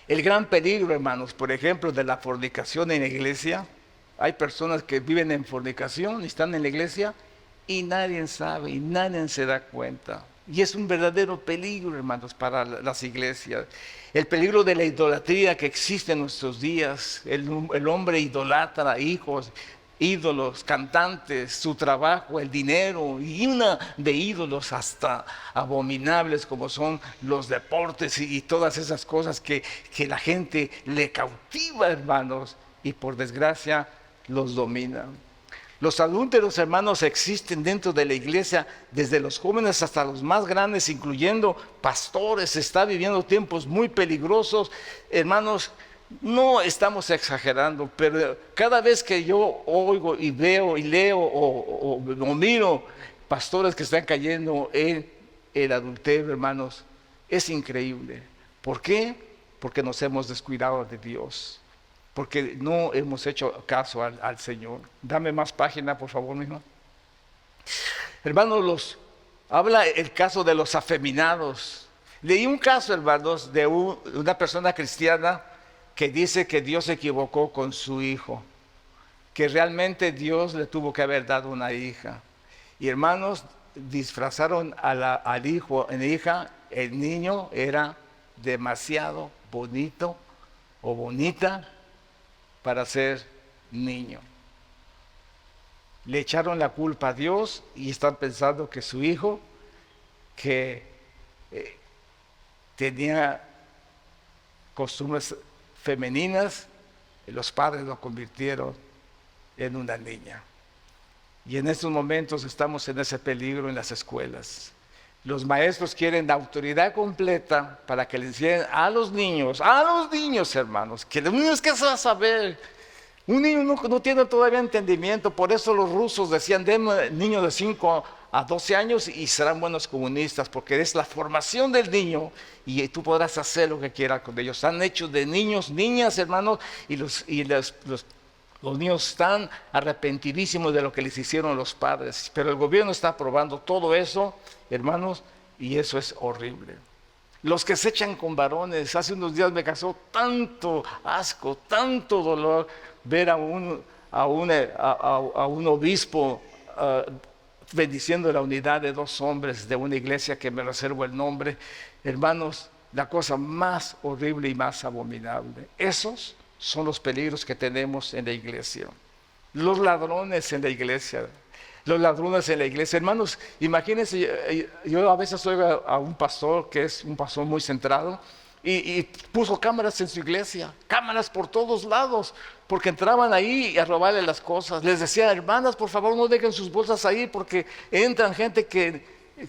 El gran peligro, hermanos, por ejemplo, de la fornicación en la iglesia. Hay personas que viven en fornicación y están en la iglesia y nadie sabe y nadie se da cuenta. Y es un verdadero peligro, hermanos, para las iglesias. El peligro de la idolatría que existe en nuestros días. El hombre idolatra hijos, ídolos, cantantes, su trabajo, el dinero, y una de ídolos hasta abominables como son los deportes y todas esas cosas que la gente le cautiva, hermanos, y por desgracia los domina. Los adúlteros, hermanos, existen dentro de la iglesia, desde los jóvenes hasta los más grandes, incluyendo pastores. Se está viviendo tiempos muy peligrosos, hermanos. No estamos exagerando, pero cada vez que yo oigo y veo y leo o miro pastores que están cayendo en el adulterio, hermanos, es increíble. ¿Por qué? Porque nos hemos descuidado de Dios, porque no hemos hecho caso al Señor. Dame más página, por favor, mi hermano. Hermanos, habla el caso de los afeminados. Leí un caso, hermanos, de una persona cristiana que dice que Dios se equivocó con su hijo, que realmente Dios le tuvo que haber dado una hija. Y hermanos, disfrazaron al hijo en hija. El niño era demasiado bonito o bonita para ser niño. Le echaron la culpa a Dios y están pensando que su hijo, que tenía costumbres femeninas, los padres lo convirtieron en una niña. Y en estos momentos estamos en ese peligro en las escuelas. Los maestros quieren la autoridad completa para que le enseñen a los niños, hermanos, que los niños, ¿qué se va a saber? Un niño no tiene todavía entendimiento. Por eso los rusos decían: denme niños de 5 a 12 años y serán buenos comunistas, porque es la formación del niño y tú podrás hacer lo que quieras con ellos. Han hecho de niños, niñas, hermanos, y los niños están arrepentidísimos de lo que les hicieron los padres. Pero el gobierno está aprobando todo eso, hermanos, y eso es horrible. Los que se echan con varones. Hace unos días me causó tanto asco, tanto dolor ver a un obispo bendiciendo la unidad de 2 hombres de una iglesia que me reservo el nombre. Hermanos, la cosa más horrible y más abominable. Esos son los peligros que tenemos en la iglesia. Los ladrones en la iglesia. Los ladrones en la iglesia. Hermanos, imagínense, yo a veces oigo a un pastor que es un pastor muy centrado y puso cámaras en su iglesia, cámaras por todos lados, porque entraban ahí a robarle las cosas. Les decía: hermanas, por favor, no dejen sus bolsas ahí, porque entran gente que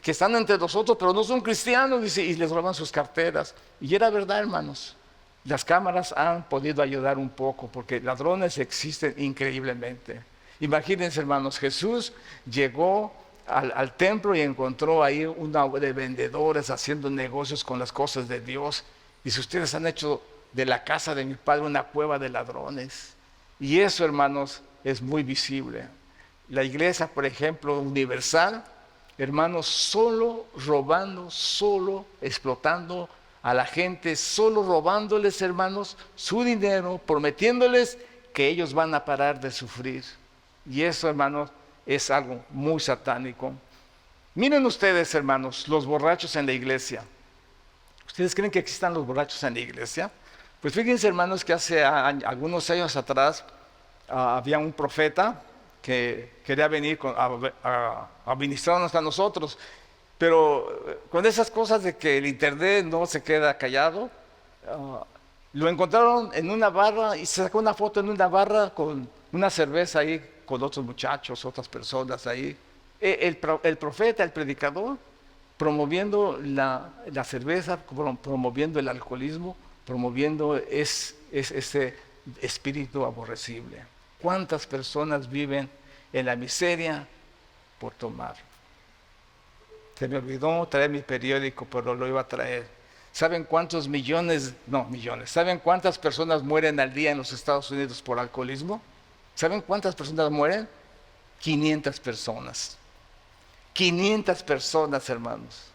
están entre nosotros, pero no son cristianos, dice, y les roban sus carteras. Y era verdad, hermanos. Las cámaras han podido ayudar un poco, porque ladrones existen increíblemente. Imagínense, hermanos, Jesús llegó al templo y encontró ahí una de vendedores haciendo negocios con las cosas de Dios. Dice: ustedes han hecho de la casa de mi padre una cueva de ladrones. Y eso, hermanos, es muy visible. La iglesia, por ejemplo, universal, hermanos, solo robando, solo explotando a la gente, solo robándoles, hermanos, su dinero, prometiéndoles que ellos van a parar de sufrir. Y eso, hermanos, es algo muy satánico. Miren ustedes, hermanos, los borrachos en la iglesia. ¿Ustedes creen que existan los borrachos en la iglesia? Pues fíjense, hermanos, que hace algunos años atrás había un profeta que quería venir a ministrarnos a nosotros, pero con esas cosas de que el internet no se queda callado, lo encontraron en una barra y se sacó una foto en una barra con una cerveza ahí, con otros muchachos, otras personas ahí. El profeta, el predicador, promoviendo la cerveza, promoviendo el alcoholismo, promoviendo ese espíritu aborrecible. ¿Cuántas personas viven en la miseria por tomar? Se me olvidó traer mi periódico, pero lo iba a traer. ¿Saben cuántos ¿Saben cuántas personas mueren al día en los Estados Unidos por alcoholismo? ¿Saben cuántas personas mueren? 500 personas. 500 personas, hermanos.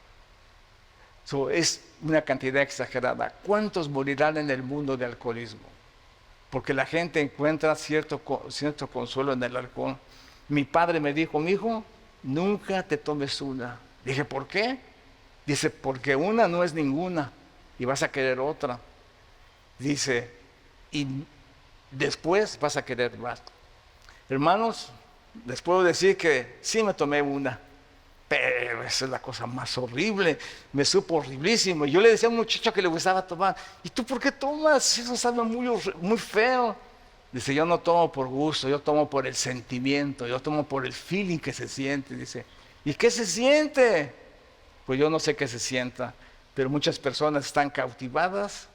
Es una cantidad exagerada. ¿Cuántos morirán en el mundo de alcoholismo? Porque la gente encuentra cierto consuelo en el alcohol. Mi padre me dijo: mi hijo, nunca te tomes una. Dije: ¿por qué? Dice, porque una no es ninguna y vas a querer otra. Dice, y después vas a querer más. Hermanos, les puedo decir que sí me tomé una, pero esa es la cosa más horrible, me supo horriblísimo. Yo le decía a un muchacho que le gustaba tomar, ¿y tú por qué tomas? Eso sabe muy feo. Dice, yo no tomo por gusto, yo tomo por el sentimiento, yo tomo por el feeling que se siente. Dice, ¿y qué se siente? Pues yo no sé qué se sienta, pero muchas personas están cautivadas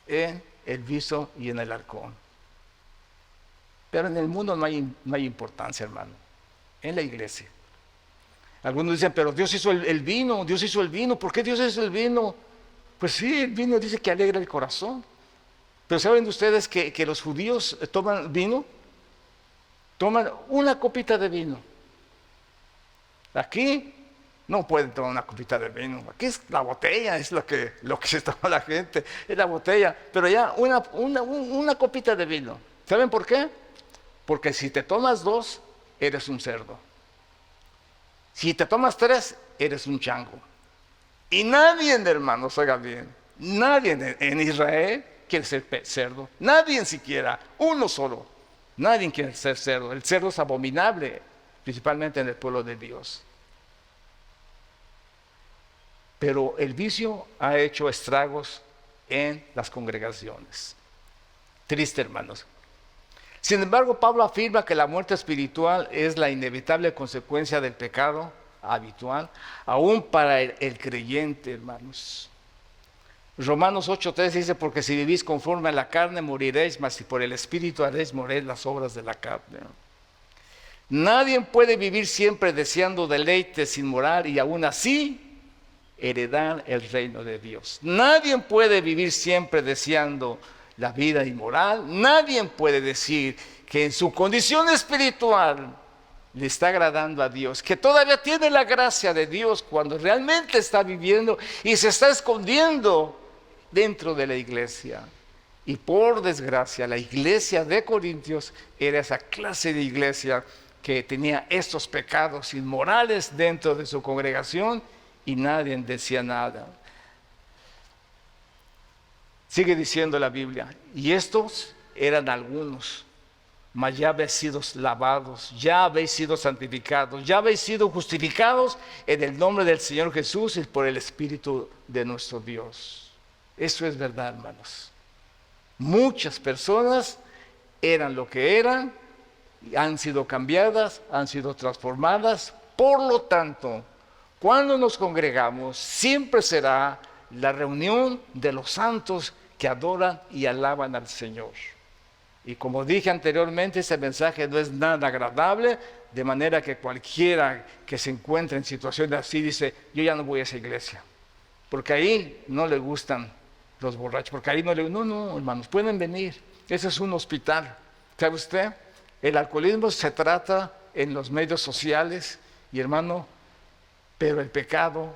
en el vicio y en el alcohol. Pero en el mundo no hay importancia, hermano. En la iglesia. Algunos dicen, pero Dios hizo el vino, Dios hizo el vino. ¿Por qué Dios hizo el vino? Pues sí, el vino dice que alegra el corazón. Pero ¿saben ustedes que los judíos toman vino? Toman una copita de vino. Aquí no pueden tomar una copita de vino. Aquí es la botella, es lo que se toma la gente, es la botella. Pero ya una copita de vino. ¿Saben por qué? Porque si te tomas 2, eres un cerdo. Si te tomas 3, eres un chango. Y nadie, hermanos, oiga bien, nadie en Israel quiere ser cerdo. Nadie siquiera, uno solo. Nadie quiere ser cerdo. El cerdo es abominable, principalmente en el pueblo de Dios. Pero el vicio ha hecho estragos en las congregaciones. Triste, hermanos. Sin embargo, Pablo afirma que la muerte espiritual es la inevitable consecuencia del pecado habitual, aún para el creyente, hermanos. Romanos 8:3 dice, porque si vivís conforme a la carne moriréis, mas si por el Espíritu haréis morir las obras de la carne. Nadie puede vivir siempre deseando deleites sin moral y aún así heredar el reino de Dios. Nadie puede vivir siempre deseando la vida inmoral. Nadie puede decir que en su condición espiritual le está agradando a Dios, que todavía tiene la gracia de Dios cuando realmente está viviendo y se está escondiendo dentro de la iglesia. Y por desgracia, la iglesia de Corintios era esa clase de iglesia que tenía estos pecados inmorales dentro de su congregación y nadie decía nada. Sigue diciendo la Biblia, y estos eran algunos, mas ya habéis sido lavados, ya habéis sido santificados, ya habéis sido justificados en el nombre del Señor Jesús y por el Espíritu de nuestro Dios. Eso es verdad, hermanos. Muchas personas eran lo que eran, han sido cambiadas, han sido transformadas. Por lo tanto, cuando nos congregamos, siempre será la reunión de los santos que adoran y alaban al Señor. Y como dije anteriormente, ese mensaje no es nada agradable, de manera que cualquiera que se encuentre en situaciones así dice, yo ya no voy a esa iglesia, porque ahí no le gustan los borrachos, porque ahí no le gustan. No, hermanos, pueden venir, ese es un hospital. ¿Sabe usted? El alcoholismo se trata en los medios sociales, y hermano, pero el pecado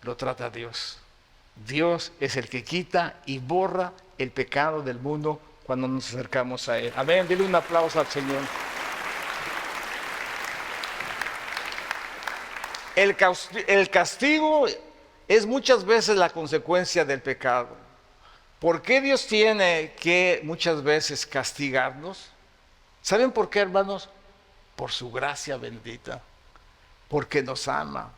lo trata Dios. Dios es el que quita y borra el pecado del mundo cuando nos acercamos a Él. Amén, dile un aplauso al Señor. El castigo es muchas veces la consecuencia del pecado. ¿Por qué Dios tiene que muchas veces castigarnos? ¿Saben por qué, hermanos? Por su gracia bendita, porque nos ama.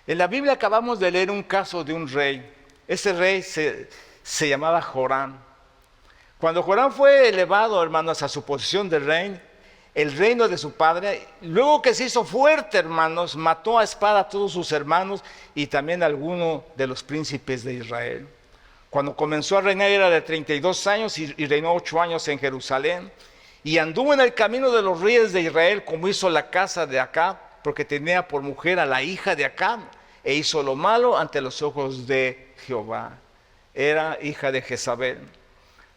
En la Biblia acabamos de leer un caso de un rey. Ese rey se llamaba Joram. Cuando Joram fue elevado, hermanos, a su posición de rey, el reino de su padre, luego que se hizo fuerte, hermanos, mató a espada a todos sus hermanos y también a algunos de los príncipes de Israel. Cuando comenzó a reinar era de 32 años y reinó 8 años en Jerusalén. Y anduvo en el camino de los reyes de Israel, como hizo la casa de Acab, porque tenía por mujer a la hija de Acab, e hizo lo malo ante los ojos de Jehová. Era hija de Jezabel.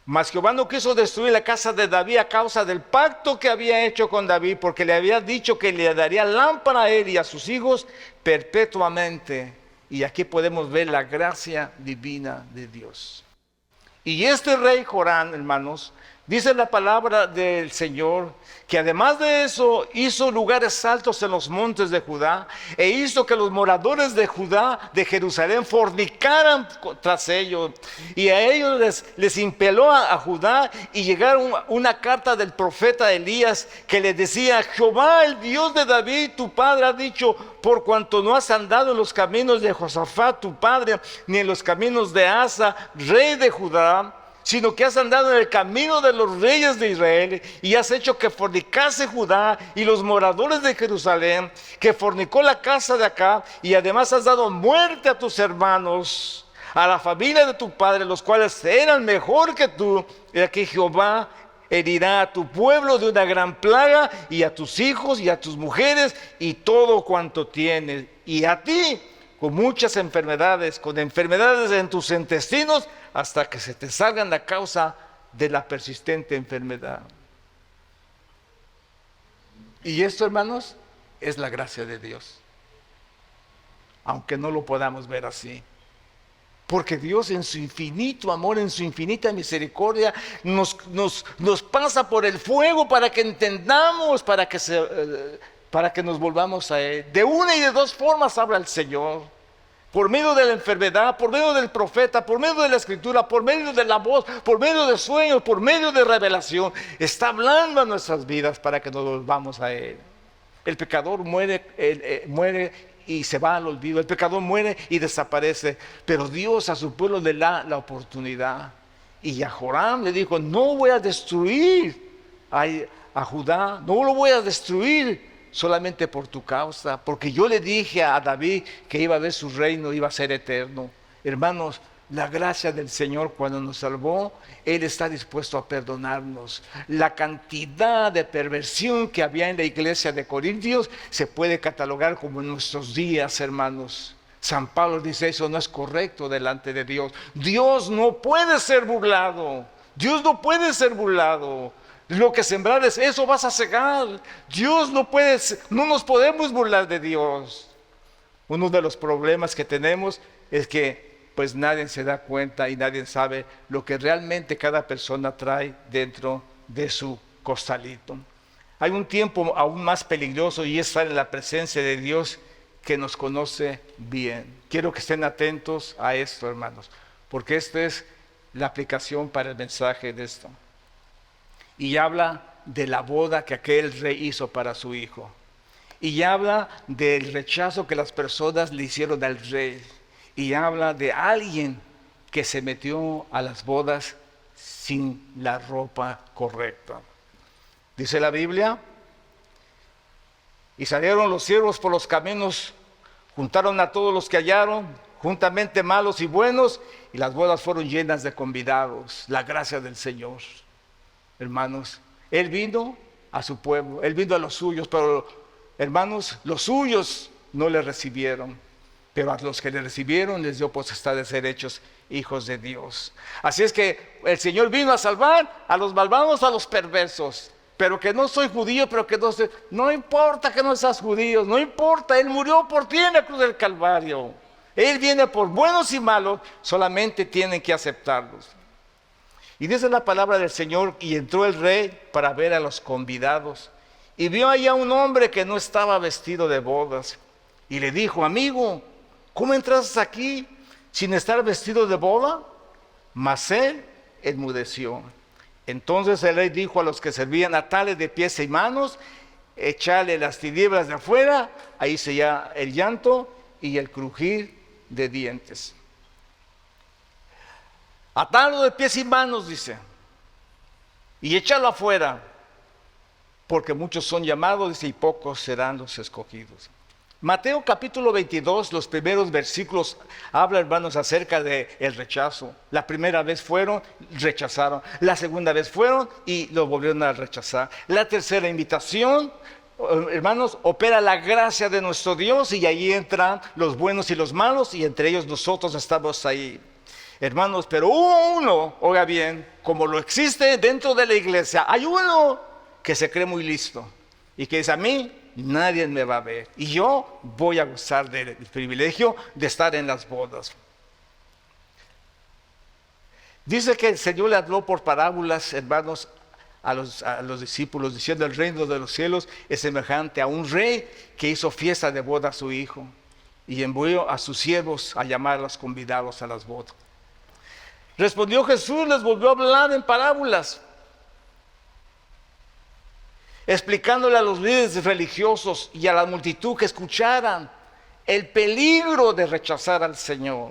Mas Jehová no quiso destruir la casa de David a causa del pacto que había hecho con David, porque le había dicho que le daría lámpara a él y a sus hijos perpetuamente. Y aquí podemos ver la gracia divina de Dios. Y este rey Joram, hermanos, Dice la palabra del Señor que además de eso hizo lugares altos en los montes de Judá e hizo que los moradores de Judá, de Jerusalén, fornicaran tras ellos. Y a ellos les impeló a Judá y llegaron una carta del profeta Elías que le decía: Jehová, el Dios de David, tu padre, ha dicho: por cuanto no has andado en los caminos de Josafat, tu padre, ni en los caminos de Asa, rey de Judá, sino que has andado en el camino de los reyes de Israel, y has hecho que fornicase Judá y los moradores de Jerusalén, que fornicó la casa de acá, y además has dado muerte a tus hermanos, a la familia de tu padre, los cuales eran mejor que tú. Y aquí Jehová herirá a tu pueblo de una gran plaga, y a tus hijos y a tus mujeres y todo cuanto tienes, y a ti con muchas enfermedades, con enfermedades en tus intestinos, hasta que se te salgan a causa de la persistente enfermedad. Y esto, hermanos, es la gracia de Dios, aunque no lo podamos ver así. Porque Dios, en su infinito amor, en su infinita misericordia, nos pasa por el fuego para que entendamos, para que nos volvamos a Él. De una y de dos formas habla el Señor: por medio de la enfermedad, por medio del profeta, por medio de la escritura, por medio de la voz, por medio de sueños, por medio de revelación. Está hablando a nuestras vidas para que nos volvamos a Él. El pecador muere y se va al olvido. El pecador muere y desaparece. Pero Dios a su pueblo le da la oportunidad. Y a Joram le dijo: no voy a destruir a Judá, no lo voy a destruir solamente por tu causa, porque yo le dije a David que iba a ver su reino, iba a ser eterno. Hermanos, la gracia del Señor, cuando nos salvó, Él está dispuesto a perdonarnos. La cantidad de perversión que había en la iglesia de Corintios se puede catalogar como en nuestros días, hermanos. San Pablo dice: eso no es correcto delante de Dios. Dios no puede ser burlado. Dios no puede ser burlado. Lo que sembrares, eso vas a cegar. Dios no nos podemos burlar de Dios. Uno de los problemas que tenemos es que pues nadie se da cuenta y nadie sabe lo que realmente cada persona trae dentro de su costalito. Hay un tiempo aún más peligroso, y es estar en la presencia de Dios, que nos conoce bien. Quiero que estén atentos a esto, hermanos, porque esta es la aplicación para el mensaje de esto. Y habla de la boda que aquel rey hizo para su hijo. Y habla del rechazo que las personas le hicieron al rey. Y habla de alguien que se metió a las bodas sin la ropa correcta. Dice la Biblia: y salieron los siervos por los caminos, juntaron a todos los que hallaron, juntamente malos y buenos, y las bodas fueron llenas de convidados. La gracia del Señor. Hermanos, Él vino a su pueblo, Él vino a los suyos, pero hermanos, los suyos no le recibieron. Pero a los que le recibieron les dio potestad de ser hechos hijos de Dios. Así es que el Señor vino a salvar a los malvados, a los perversos. Pero que no soy judío, pero que no importa que no seas judío, no importa, Él murió por ti en la cruz del Calvario. Él viene por buenos y malos, solamente tienen que aceptarlos. Y dice la palabra del Señor: y entró el rey para ver a los convidados, y vio allá un hombre que no estaba vestido de bodas, y le dijo: amigo, ¿cómo entraste aquí sin estar vestido de boda? Mas él enmudeció. Entonces el rey dijo a los que servían: atale de pies y manos, echale las tinieblas de afuera. Ahí se oía el llanto y el crujir de dientes. Atalo de pies y manos, dice, y échalo afuera, porque muchos son llamados, dice, y pocos serán los escogidos. Mateo capítulo 22, los primeros versículos habla, hermanos, acerca del rechazo. La primera vez fueron, rechazaron. La segunda vez fueron y lo volvieron a rechazar. La tercera invitación, hermanos, opera la gracia de nuestro Dios, y ahí entran los buenos y los malos, y entre ellos nosotros estamos ahí. Hermanos, pero hubo uno, oiga bien, como lo existe dentro de la iglesia, hay uno que se cree muy listo y que dice: a mí nadie me va a ver y yo voy a gozar del privilegio de estar en las bodas. Dice que el Señor le habló por parábolas, hermanos, a los discípulos, diciendo: el reino de los cielos es semejante a un rey que hizo fiesta de boda a su hijo y envió a sus siervos a llamar a los convidados a las bodas. Respondió Jesús, les volvió a hablar en parábolas, explicándole a los líderes religiosos y a la multitud que escucharan el peligro de rechazar al Señor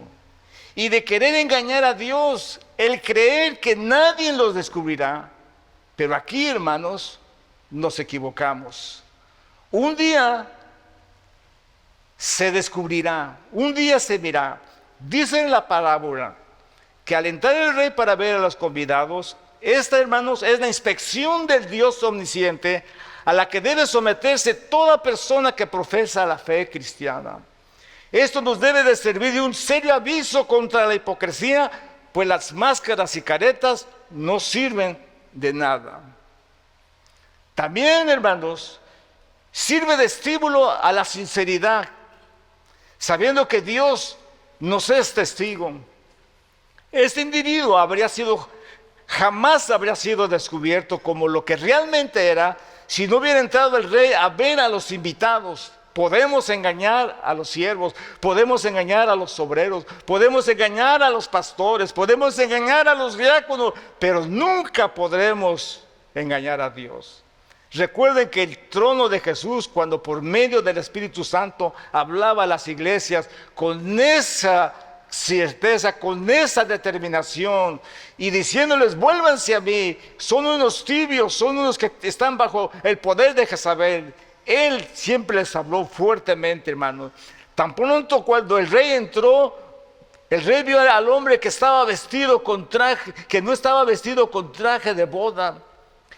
y de querer engañar a Dios, el creer que nadie los descubrirá. Pero aquí, hermanos, nos equivocamos. Un día se descubrirá, un día se verá. Dice en la parábola que al entrar el rey para ver a los convidados, esta, hermanos, es la inspección del Dios omnisciente a la que debe someterse toda persona que profesa la fe cristiana. Esto nos debe de servir de un serio aviso contra la hipocresía, pues las máscaras y caretas no sirven de nada. También, hermanos, sirve de estímulo a la sinceridad, sabiendo que Dios nos es testigo. Este individuo jamás habría sido descubierto como lo que realmente era si no hubiera entrado el rey a ver a los invitados. Podemos engañar a los siervos, podemos engañar a los obreros, podemos engañar a los pastores, podemos engañar a los diáconos, pero nunca podremos engañar a Dios. Recuerden que el trono de Jesús, cuando por medio del Espíritu Santo hablaba a las iglesias con esa certeza, con esa determinación y diciéndoles: vuélvanse a mí, son unos tibios, son unos que están bajo el poder de Jezabel. Él siempre les habló fuertemente, hermanos. Tan pronto cuando el rey entró, el rey vio al hombre que estaba vestido con traje, que no estaba vestido con traje de boda.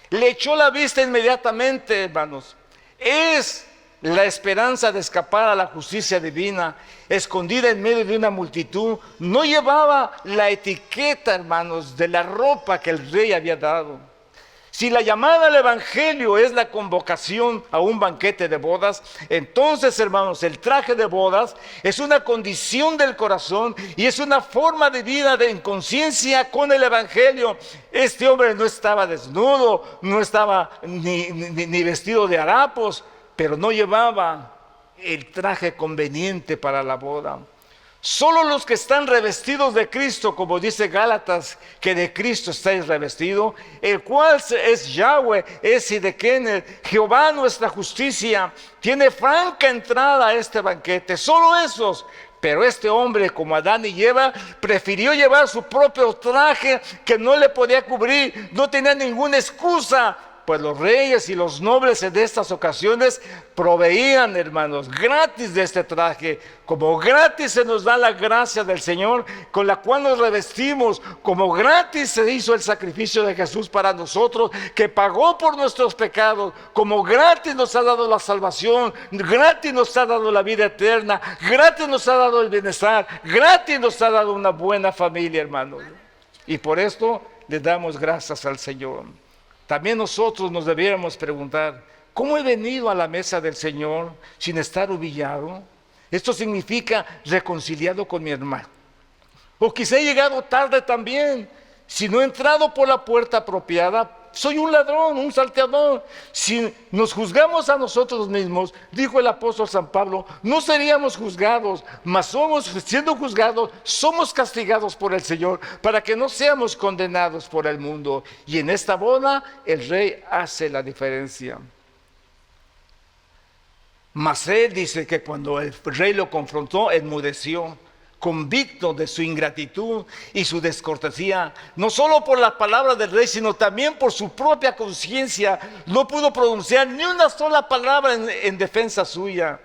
Le echó la vista inmediatamente, hermanos. Es la esperanza de escapar a la justicia divina, escondida en medio de una multitud. No llevaba la etiqueta, hermanos, de la ropa que el rey había dado. Si la llamada al evangelio es la convocación a un banquete de bodas, entonces, hermanos, el traje de bodas es una condición del corazón y es una forma de vida en conciencia con el evangelio. Este hombre no estaba desnudo, no estaba ni vestido de harapos, pero no llevaba el traje conveniente para la boda. Solo los que están revestidos de Cristo, como dice Gálatas, que de Cristo estáis revestidos, el cual es Yahweh, es Sidequener, Jehová nuestra justicia, tiene franca entrada a este banquete. Solo esos. Pero este hombre, como Adán y Eva, prefirió llevar su propio traje que no le podía cubrir, no tenía ninguna excusa. Pues los reyes y los nobles en estas ocasiones proveían, hermanos, gratis de este traje. Como gratis se nos da la gracia del Señor, con la cual nos revestimos. Como gratis se hizo el sacrificio de Jesús para nosotros, que pagó por nuestros pecados. Como gratis nos ha dado la salvación, gratis nos ha dado la vida eterna, gratis nos ha dado el bienestar, gratis nos ha dado una buena familia, hermanos. Y por esto le damos gracias al Señor. También nosotros nos debiéramos preguntar: ¿cómo he venido a la mesa del Señor sin estar humillado? Esto significa reconciliado con mi hermano. O quizá he llegado tarde también. Si no he entrado por la puerta apropiada, soy un ladrón, un salteador. Si nos juzgamos a nosotros mismos, dijo el apóstol San Pablo, no seríamos juzgados, mas siendo juzgados, somos castigados por el Señor, para que no seamos condenados por el mundo. Y en esta boda, el rey hace la diferencia. Mas él dice que cuando el rey lo confrontó, enmudeció, convicto de su ingratitud y su descortesía, no solo por la palabra del rey, sino también por su propia conciencia. No pudo pronunciar ni una sola palabra en defensa suya.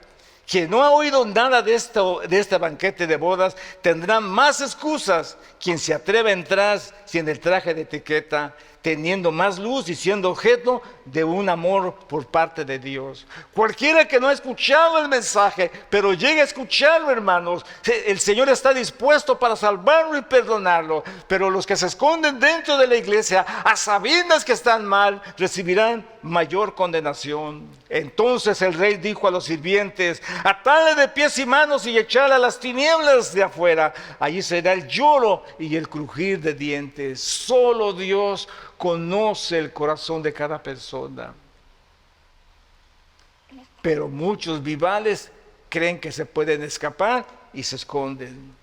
Quien no ha oído nada de este banquete de bodas tendrá más excusas. Quien se atreve a entrar sin el traje de etiqueta teniendo más luz y siendo objeto de un amor por parte de Dios. Cualquiera que no ha escuchado el mensaje, pero llegue a escucharlo, hermanos, el Señor está dispuesto para salvarlo y perdonarlo. Pero los que se esconden dentro de la iglesia, a sabiendas que están mal, recibirán mayor condenación. Entonces el rey dijo a los sirvientes: atadle de pies y manos y echadle a las tinieblas de afuera. Allí será el lloro y el crujir de dientes. Solo Dios conoce el corazón de cada persona. Pero muchos vivales creen que se pueden escapar y se esconden.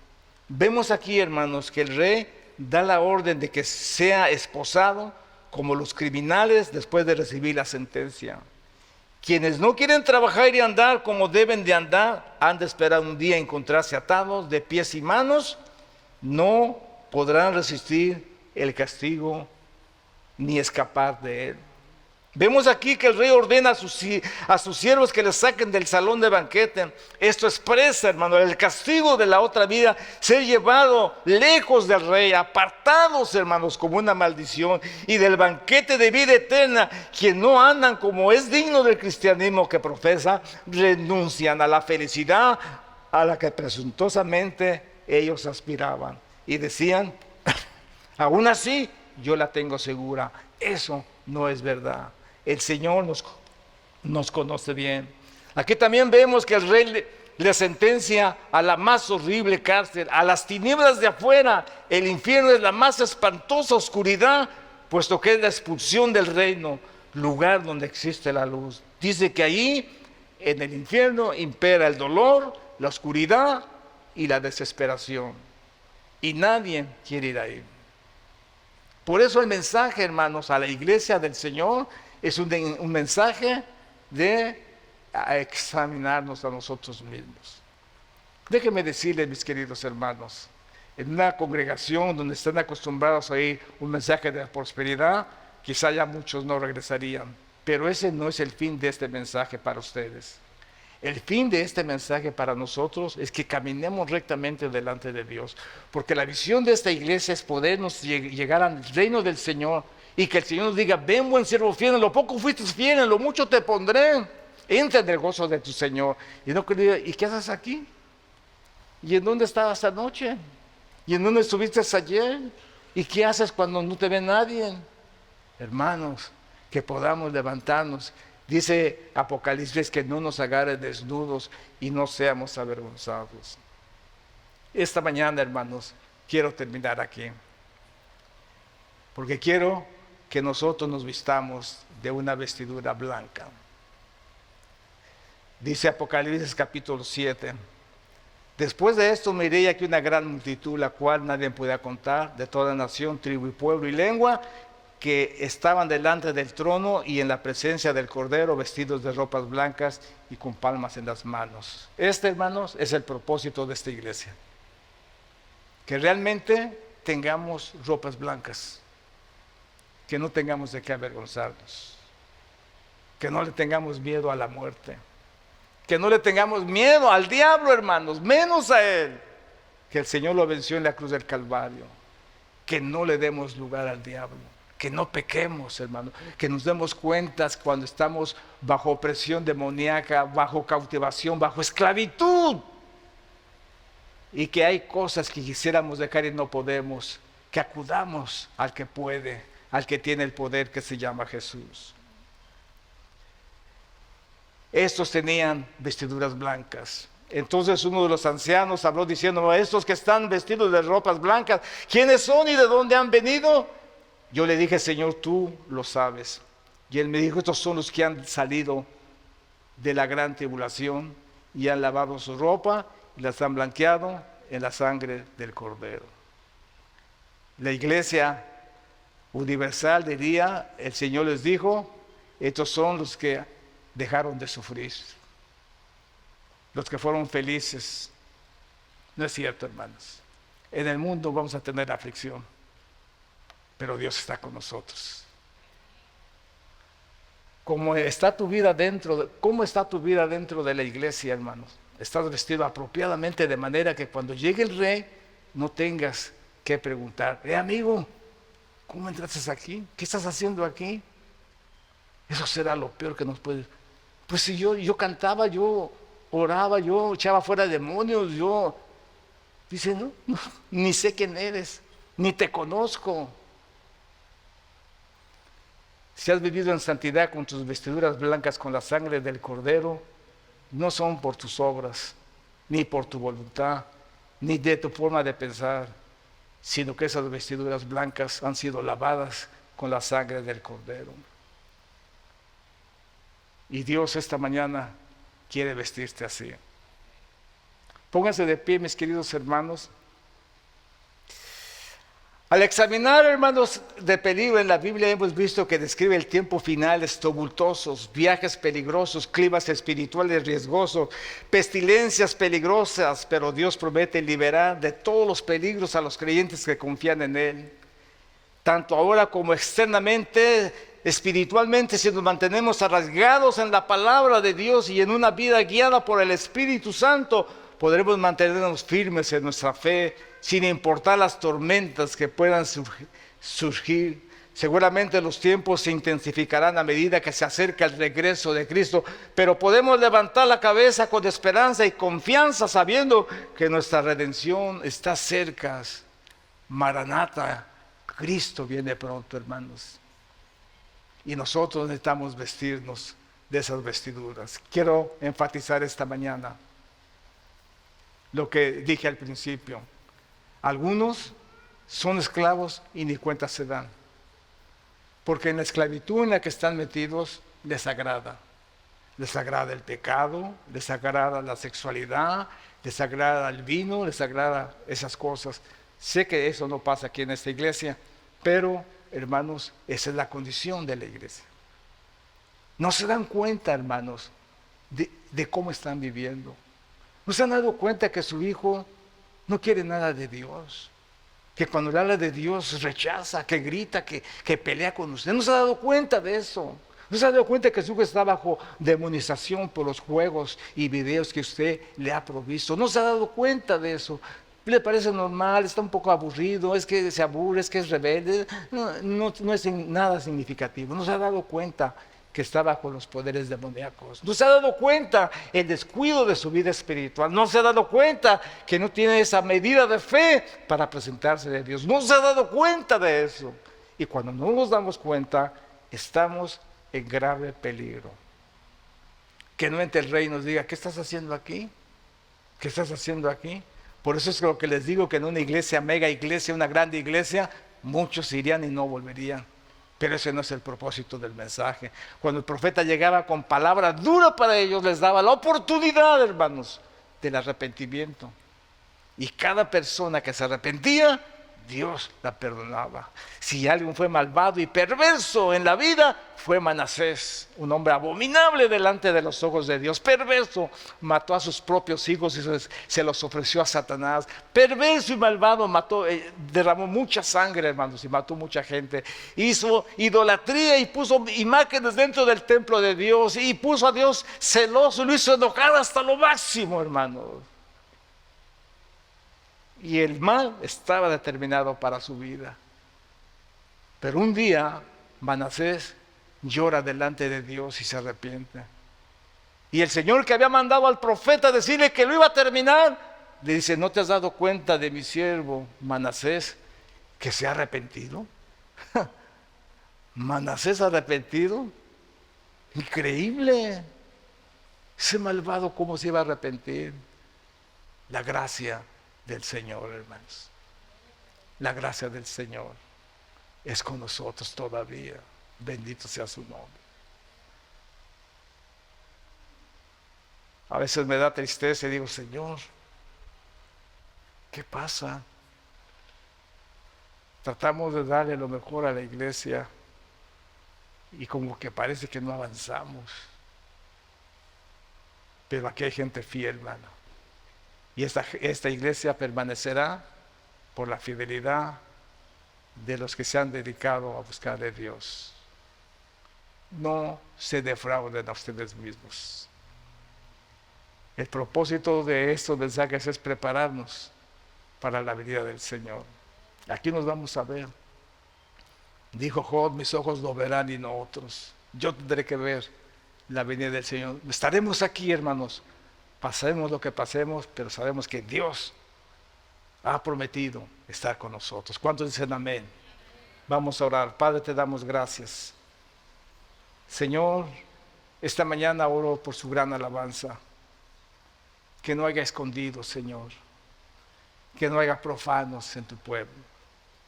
Vemos aquí, hermanos, que el rey da la orden de que sea esposado como los criminales después de recibir la sentencia. Quienes no quieren trabajar y andar como deben de andar, han de esperar un día encontrarse atados de pies y manos. No podrán resistir el castigo ni escapar de él. Vemos aquí que el rey ordena a sus siervos que les saquen del salón de banquete. Esto expresa, hermano, el castigo de la otra vida, ser llevado lejos del rey, apartados, hermanos, como una maldición, y del banquete de vida eterna. Quienes no andan como es digno del cristianismo que profesa, renuncian a la felicidad a la que presuntuosamente ellos aspiraban. Y decían: aún así, yo la tengo segura. Eso no es verdad. El Señor nos conoce bien. Aquí también vemos que el rey le sentencia a la más horrible cárcel, a las tinieblas de afuera. El infierno es la más espantosa oscuridad, puesto que es la expulsión del reino, lugar donde existe la luz. Dice que ahí, en el infierno, impera el dolor, la oscuridad y la desesperación. Y nadie quiere ir ahí. Por eso el mensaje, hermanos, a la iglesia del Señor es un mensaje de examinarnos a nosotros mismos. Déjenme decirles, mis queridos hermanos, en una congregación donde están acostumbrados a oír un mensaje de prosperidad, quizá ya muchos no regresarían, pero ese no es el fin de este mensaje para ustedes. El fin de este mensaje para nosotros es que caminemos rectamente delante de Dios, porque la visión de esta iglesia es podernos llegar al reino del Señor y que el Señor nos diga: ven, buen siervo fiel, en lo poco fuiste fiel, en lo mucho te pondré, entra en el gozo de tu Señor. Y no que diga: ¿y qué haces aquí? ¿Y en dónde estabas anoche? ¿Y en dónde estuviste ayer? ¿Y qué haces cuando no te ve nadie? Hermanos, que podamos levantarnos. Dice Apocalipsis que no nos agarre desnudos y no seamos avergonzados. Esta mañana, hermanos, quiero terminar aquí, porque quiero que nosotros nos vistamos de una vestidura blanca. Dice Apocalipsis capítulo 7: después de esto miré aquí una gran multitud, la cual nadie podía contar, de toda nación, tribu y pueblo y lengua, que estaban delante del trono y en la presencia del Cordero, vestidos de ropas blancas y con palmas en las manos. Hermanos, es el propósito de esta iglesia: que realmente tengamos ropas blancas, que no tengamos de qué avergonzarnos, que no le tengamos miedo a la muerte, que no le tengamos miedo al diablo, hermanos, menos a él, que el Señor lo venció en la cruz del Calvario. Que no le demos lugar al diablo, que no pequemos, hermano, que nos demos cuenta cuando estamos bajo opresión demoníaca, bajo cautivación, bajo esclavitud, y que hay cosas que quisiéramos dejar y no podemos, que acudamos al que puede, al que tiene el poder, que se llama Jesús. Estos tenían vestiduras blancas. Entonces uno de los ancianos habló diciendo: estos que están vestidos de ropas blancas, ¿quiénes son y de dónde han venido? Yo le dije: Señor, tú lo sabes. Y él me dijo: estos son los que han salido de la gran tribulación y han lavado su ropa y las han blanqueado en la sangre del Cordero. La iglesia universal diría: el Señor les dijo, estos son los que dejaron de sufrir, los que fueron felices. No es cierto, hermanos. En el mundo vamos a tener aflicción, pero Dios está con nosotros. ¿Cómo está tu vida dentro de la iglesia, hermanos? ¿Estás vestido apropiadamente de manera que cuando llegue el rey no tengas que preguntar: amigo, ¿cómo entraste aquí? ¿Qué estás haciendo aquí? Eso será lo peor que nos puede... Pues si yo cantaba, yo oraba, yo echaba fuera demonios, yo... Dice, no, ni sé quién eres, ni te conozco. Si has vivido en santidad con tus vestiduras blancas con la sangre del Cordero, no son por tus obras, ni por tu voluntad, ni de tu forma de pensar, sino que esas vestiduras blancas han sido lavadas con la sangre del Cordero. Y Dios esta mañana quiere vestirte así. Pónganse de pie, mis queridos hermanos. Al examinar, hermanos, de peligro en la Biblia hemos visto que describe el tiempo final, tumultuosos, viajes peligrosos, climas espirituales riesgosos, pestilencias peligrosas, pero Dios promete liberar de todos los peligros a los creyentes que confían en Él. Tanto ahora como externamente, espiritualmente, si nos mantenemos arraigados en la palabra de Dios y en una vida guiada por el Espíritu Santo, podremos mantenernos firmes en nuestra fe, sin importar las tormentas que puedan surgir. Seguramente los tiempos se intensificarán a medida que se acerca el regreso de Cristo, pero podemos levantar la cabeza con esperanza y confianza, sabiendo que nuestra redención está cerca. Maranata, Cristo viene pronto, hermanos. Y nosotros necesitamos vestirnos de esas vestiduras. Quiero enfatizar esta mañana lo que dije al principio. Algunos son esclavos y ni cuenta se dan, porque en la esclavitud en la que están metidos les agrada el pecado, les agrada la sexualidad, les agrada el vino, les agrada esas cosas. Sé que eso no pasa aquí en esta iglesia, pero hermanos, esa es la condición de la iglesia. No se dan cuenta, hermanos, de cómo están viviendo. ¿No se han dado cuenta que su hijo no quiere nada de Dios? Que cuando le habla de Dios rechaza, que grita, que pelea con usted. ¿No se ha dado cuenta de eso? ¿No se ha dado cuenta que su hijo está bajo demonización por los juegos y videos que usted le ha provisto? ¿No se ha dado cuenta de eso? Le parece normal, está un poco aburrido, es que se aburre, es que es rebelde. No es nada significativo. ¿No se ha dado cuenta que está bajo los poderes demoníacos? ¿No se ha dado cuenta el descuido de su vida espiritual? ¿No se ha dado cuenta que no tiene esa medida de fe para presentarse a Dios? ¿No se ha dado cuenta de eso? Y cuando no nos damos cuenta, estamos en grave peligro. Que no entre el rey y nos diga, ¿qué estás haciendo aquí? ¿Qué estás haciendo aquí? Por eso es lo que les digo, que en una iglesia, mega iglesia, una grande iglesia, muchos irían y no volverían. Pero ese no es el propósito del mensaje. Cuando el profeta llegaba con palabra dura para ellos, les daba la oportunidad, hermanos, del arrepentimiento. Y cada persona que se arrepentía, Dios la perdonaba. Si alguien fue malvado y perverso en la vida, fue Manasés, un hombre abominable delante de los ojos de Dios. Perverso, mató a sus propios hijos y se los ofreció a Satanás. Perverso y malvado, derramó mucha sangre, hermanos, y mató mucha gente. Hizo idolatría y puso imágenes dentro del templo de Dios y puso a Dios celoso, lo hizo enojar hasta lo máximo, hermanos. Y el mal estaba determinado para su vida. Pero un día Manasés llora delante de Dios y se arrepiente. Y el Señor, que había mandado al profeta a decirle que lo iba a terminar, le dice, ¿no te has dado cuenta de mi siervo Manasés que se ha arrepentido? Manasés arrepentido. Increíble. Ese malvado, ¿cómo se iba a arrepentir? La gracia del Señor, hermanos. La gracia del Señor es con nosotros todavía. Bendito sea su nombre. A veces me da tristeza y digo, Señor, ¿qué pasa? Tratamos de darle lo mejor a la iglesia y como que parece que no avanzamos. Pero aquí hay gente fiel, hermano. Y esta iglesia permanecerá por la fidelidad de los que se han dedicado a buscar a Dios. No se defrauden a ustedes mismos. El propósito de estos mensajes es prepararnos para la venida del Señor. Aquí nos vamos a ver. Dijo Job, mis ojos lo verán y no otros. Yo tendré que ver la venida del Señor. Estaremos aquí, hermanos. Pasemos lo que pasemos, pero sabemos que Dios ha prometido estar con nosotros. ¿Cuántos dicen amén? Vamos a orar. Padre, te damos gracias. Señor, esta mañana oro por su gran alabanza. Que no haya escondidos, Señor. Que no haya profanos en tu pueblo.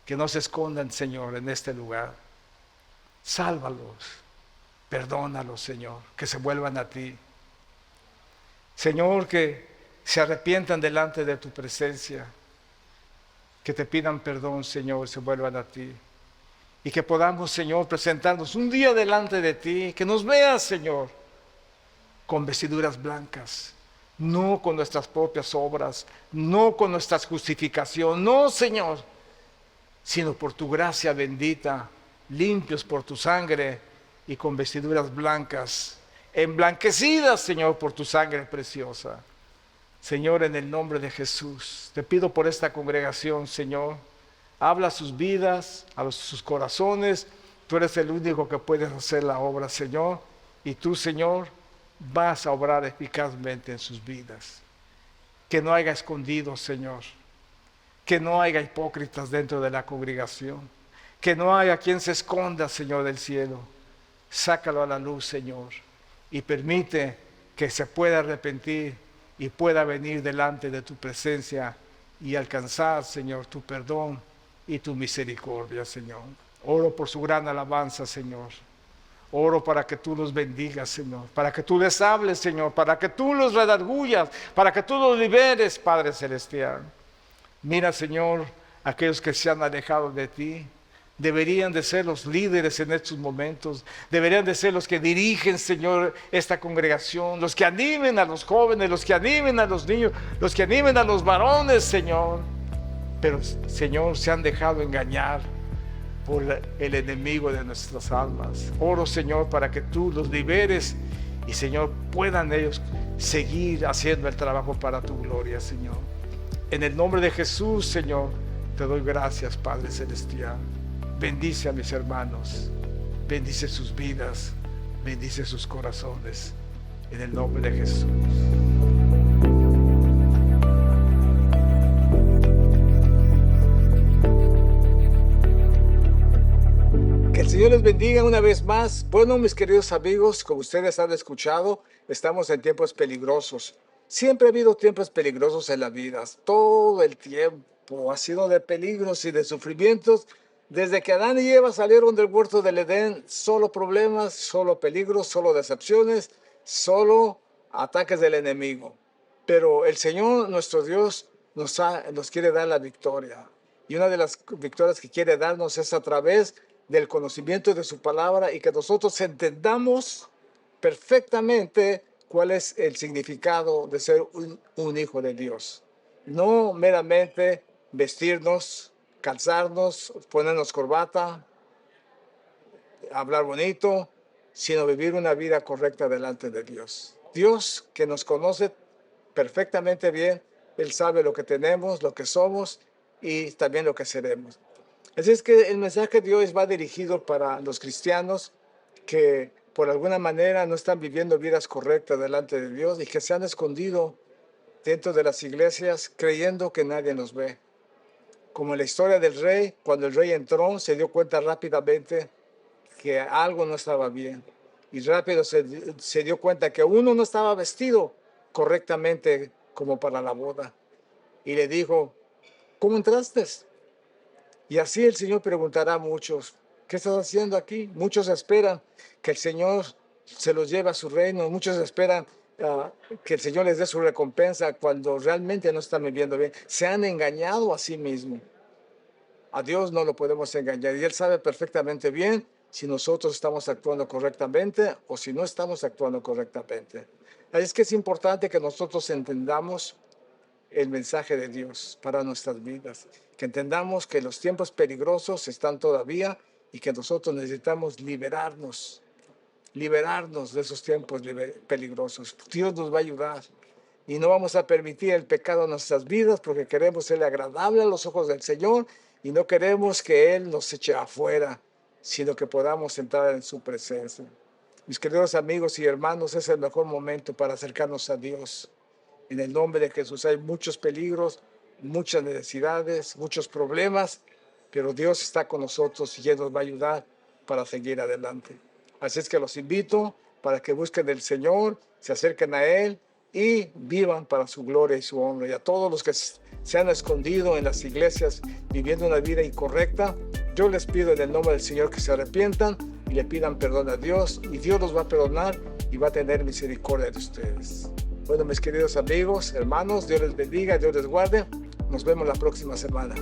Que no se escondan, Señor, en este lugar. Sálvalos. Perdónalos, Señor. Que se vuelvan a ti. Señor, que se arrepientan delante de tu presencia. Que te pidan perdón, Señor, y se vuelvan a ti. Y que podamos, Señor, presentarnos un día delante de ti. Que nos veas, Señor, con vestiduras blancas. No con nuestras propias obras. No con nuestra justificación. No, Señor, sino por tu gracia bendita. Limpios por tu sangre y con vestiduras blancas. Emblanquecidas, Señor, por tu sangre preciosa. Señor, en el nombre de Jesús, te pido por esta congregación, Señor. Habla a sus vidas, a sus corazones. Tú eres el único que puedes hacer la obra, Señor. Y tú, Señor, vas a obrar eficazmente en sus vidas. Que no haya escondidos, Señor. Que no haya hipócritas dentro de la congregación. Que no haya quien se esconda, Señor del cielo. Sácalo a la luz, Señor. Y permite que se pueda arrepentir y pueda venir delante de tu presencia y alcanzar, Señor, tu perdón y tu misericordia, Señor. Oro por su gran alabanza, Señor. Oro para que tú los bendigas, Señor. Para que tú les hables, Señor. Para que tú los redargullas. Para que tú los liberes, Padre Celestial. Mira, Señor, aquellos que se han alejado de ti. Deberían de ser los líderes en estos momentos. Deberían de ser los que dirigen, Señor, esta congregación. Los que animen a los jóvenes, los que animen a los niños, los que animen a los varones, Señor. Pero, Señor, se han dejado engañar por el enemigo de nuestras almas. Oro, Señor, para que tú los liberes y, Señor, puedan ellos seguir haciendo el trabajo para tu gloria, Señor. En el nombre de Jesús, Señor, te doy gracias, Padre Celestial. Bendice a mis hermanos, bendice sus vidas, bendice sus corazones, en el nombre de Jesús. Que el Señor les bendiga una vez más. Bueno, mis queridos amigos, como ustedes han escuchado, estamos en tiempos peligrosos. Siempre ha habido tiempos peligrosos en la vida. Todo el tiempo ha sido de peligros y de sufrimientos. Desde que Adán y Eva salieron del huerto del Edén, solo problemas, solo peligros, solo decepciones, solo ataques del enemigo. Pero el Señor, nuestro Dios, nos quiere dar la victoria. Y una de las victorias que quiere darnos es a través del conocimiento de su palabra y que nosotros entendamos perfectamente cuál es el significado de ser un hijo de Dios. No meramente vestirnos, calzarnos, ponernos corbata, hablar bonito, sino vivir una vida correcta delante de Dios. Dios, que nos conoce perfectamente bien, Él sabe lo que tenemos, lo que somos y también lo que seremos. Así es que el mensaje de hoy va dirigido para los cristianos que por alguna manera no están viviendo vidas correctas delante de Dios y que se han escondido dentro de las iglesias creyendo que nadie nos ve. Como en la historia del rey, cuando el rey entró, se dio cuenta rápidamente que algo no estaba bien. Y rápido se dio cuenta que uno no estaba vestido correctamente como para la boda. Y le dijo, ¿cómo entraste? Y así el Señor preguntará a muchos, ¿qué estás haciendo aquí? Muchos esperan que el Señor se los lleve a su reino. Muchos esperan que el Señor les dé su recompensa cuando realmente no están viviendo bien. Se han engañado a sí mismos. A Dios no lo podemos engañar y Él sabe perfectamente bien si nosotros estamos actuando correctamente o si no estamos actuando correctamente. Es que es importante que nosotros entendamos el mensaje de Dios para nuestras vidas, que entendamos que los tiempos peligrosos están todavía y que nosotros necesitamos liberarnos de esos tiempos peligrosos. Dios nos va a ayudar y no vamos a permitir el pecado en nuestras vidas porque queremos ser agradable a los ojos del Señor y no queremos que Él nos eche afuera sino que podamos entrar en su presencia. Mis queridos amigos y hermanos, es el mejor momento para acercarnos a Dios. En el nombre de Jesús hay muchos peligros, muchas necesidades, muchos problemas, pero Dios está con nosotros y Él nos va a ayudar para seguir adelante. Así es que los invito para que busquen del Señor, se acerquen a Él y vivan para su gloria y su honra. Y a todos los que se han escondido en las iglesias viviendo una vida incorrecta, yo les pido en el nombre del Señor que se arrepientan y le pidan perdón a Dios, y Dios los va a perdonar y va a tener misericordia de ustedes. Bueno, mis queridos amigos, hermanos, Dios les bendiga, Dios les guarde. Nos vemos la próxima semana.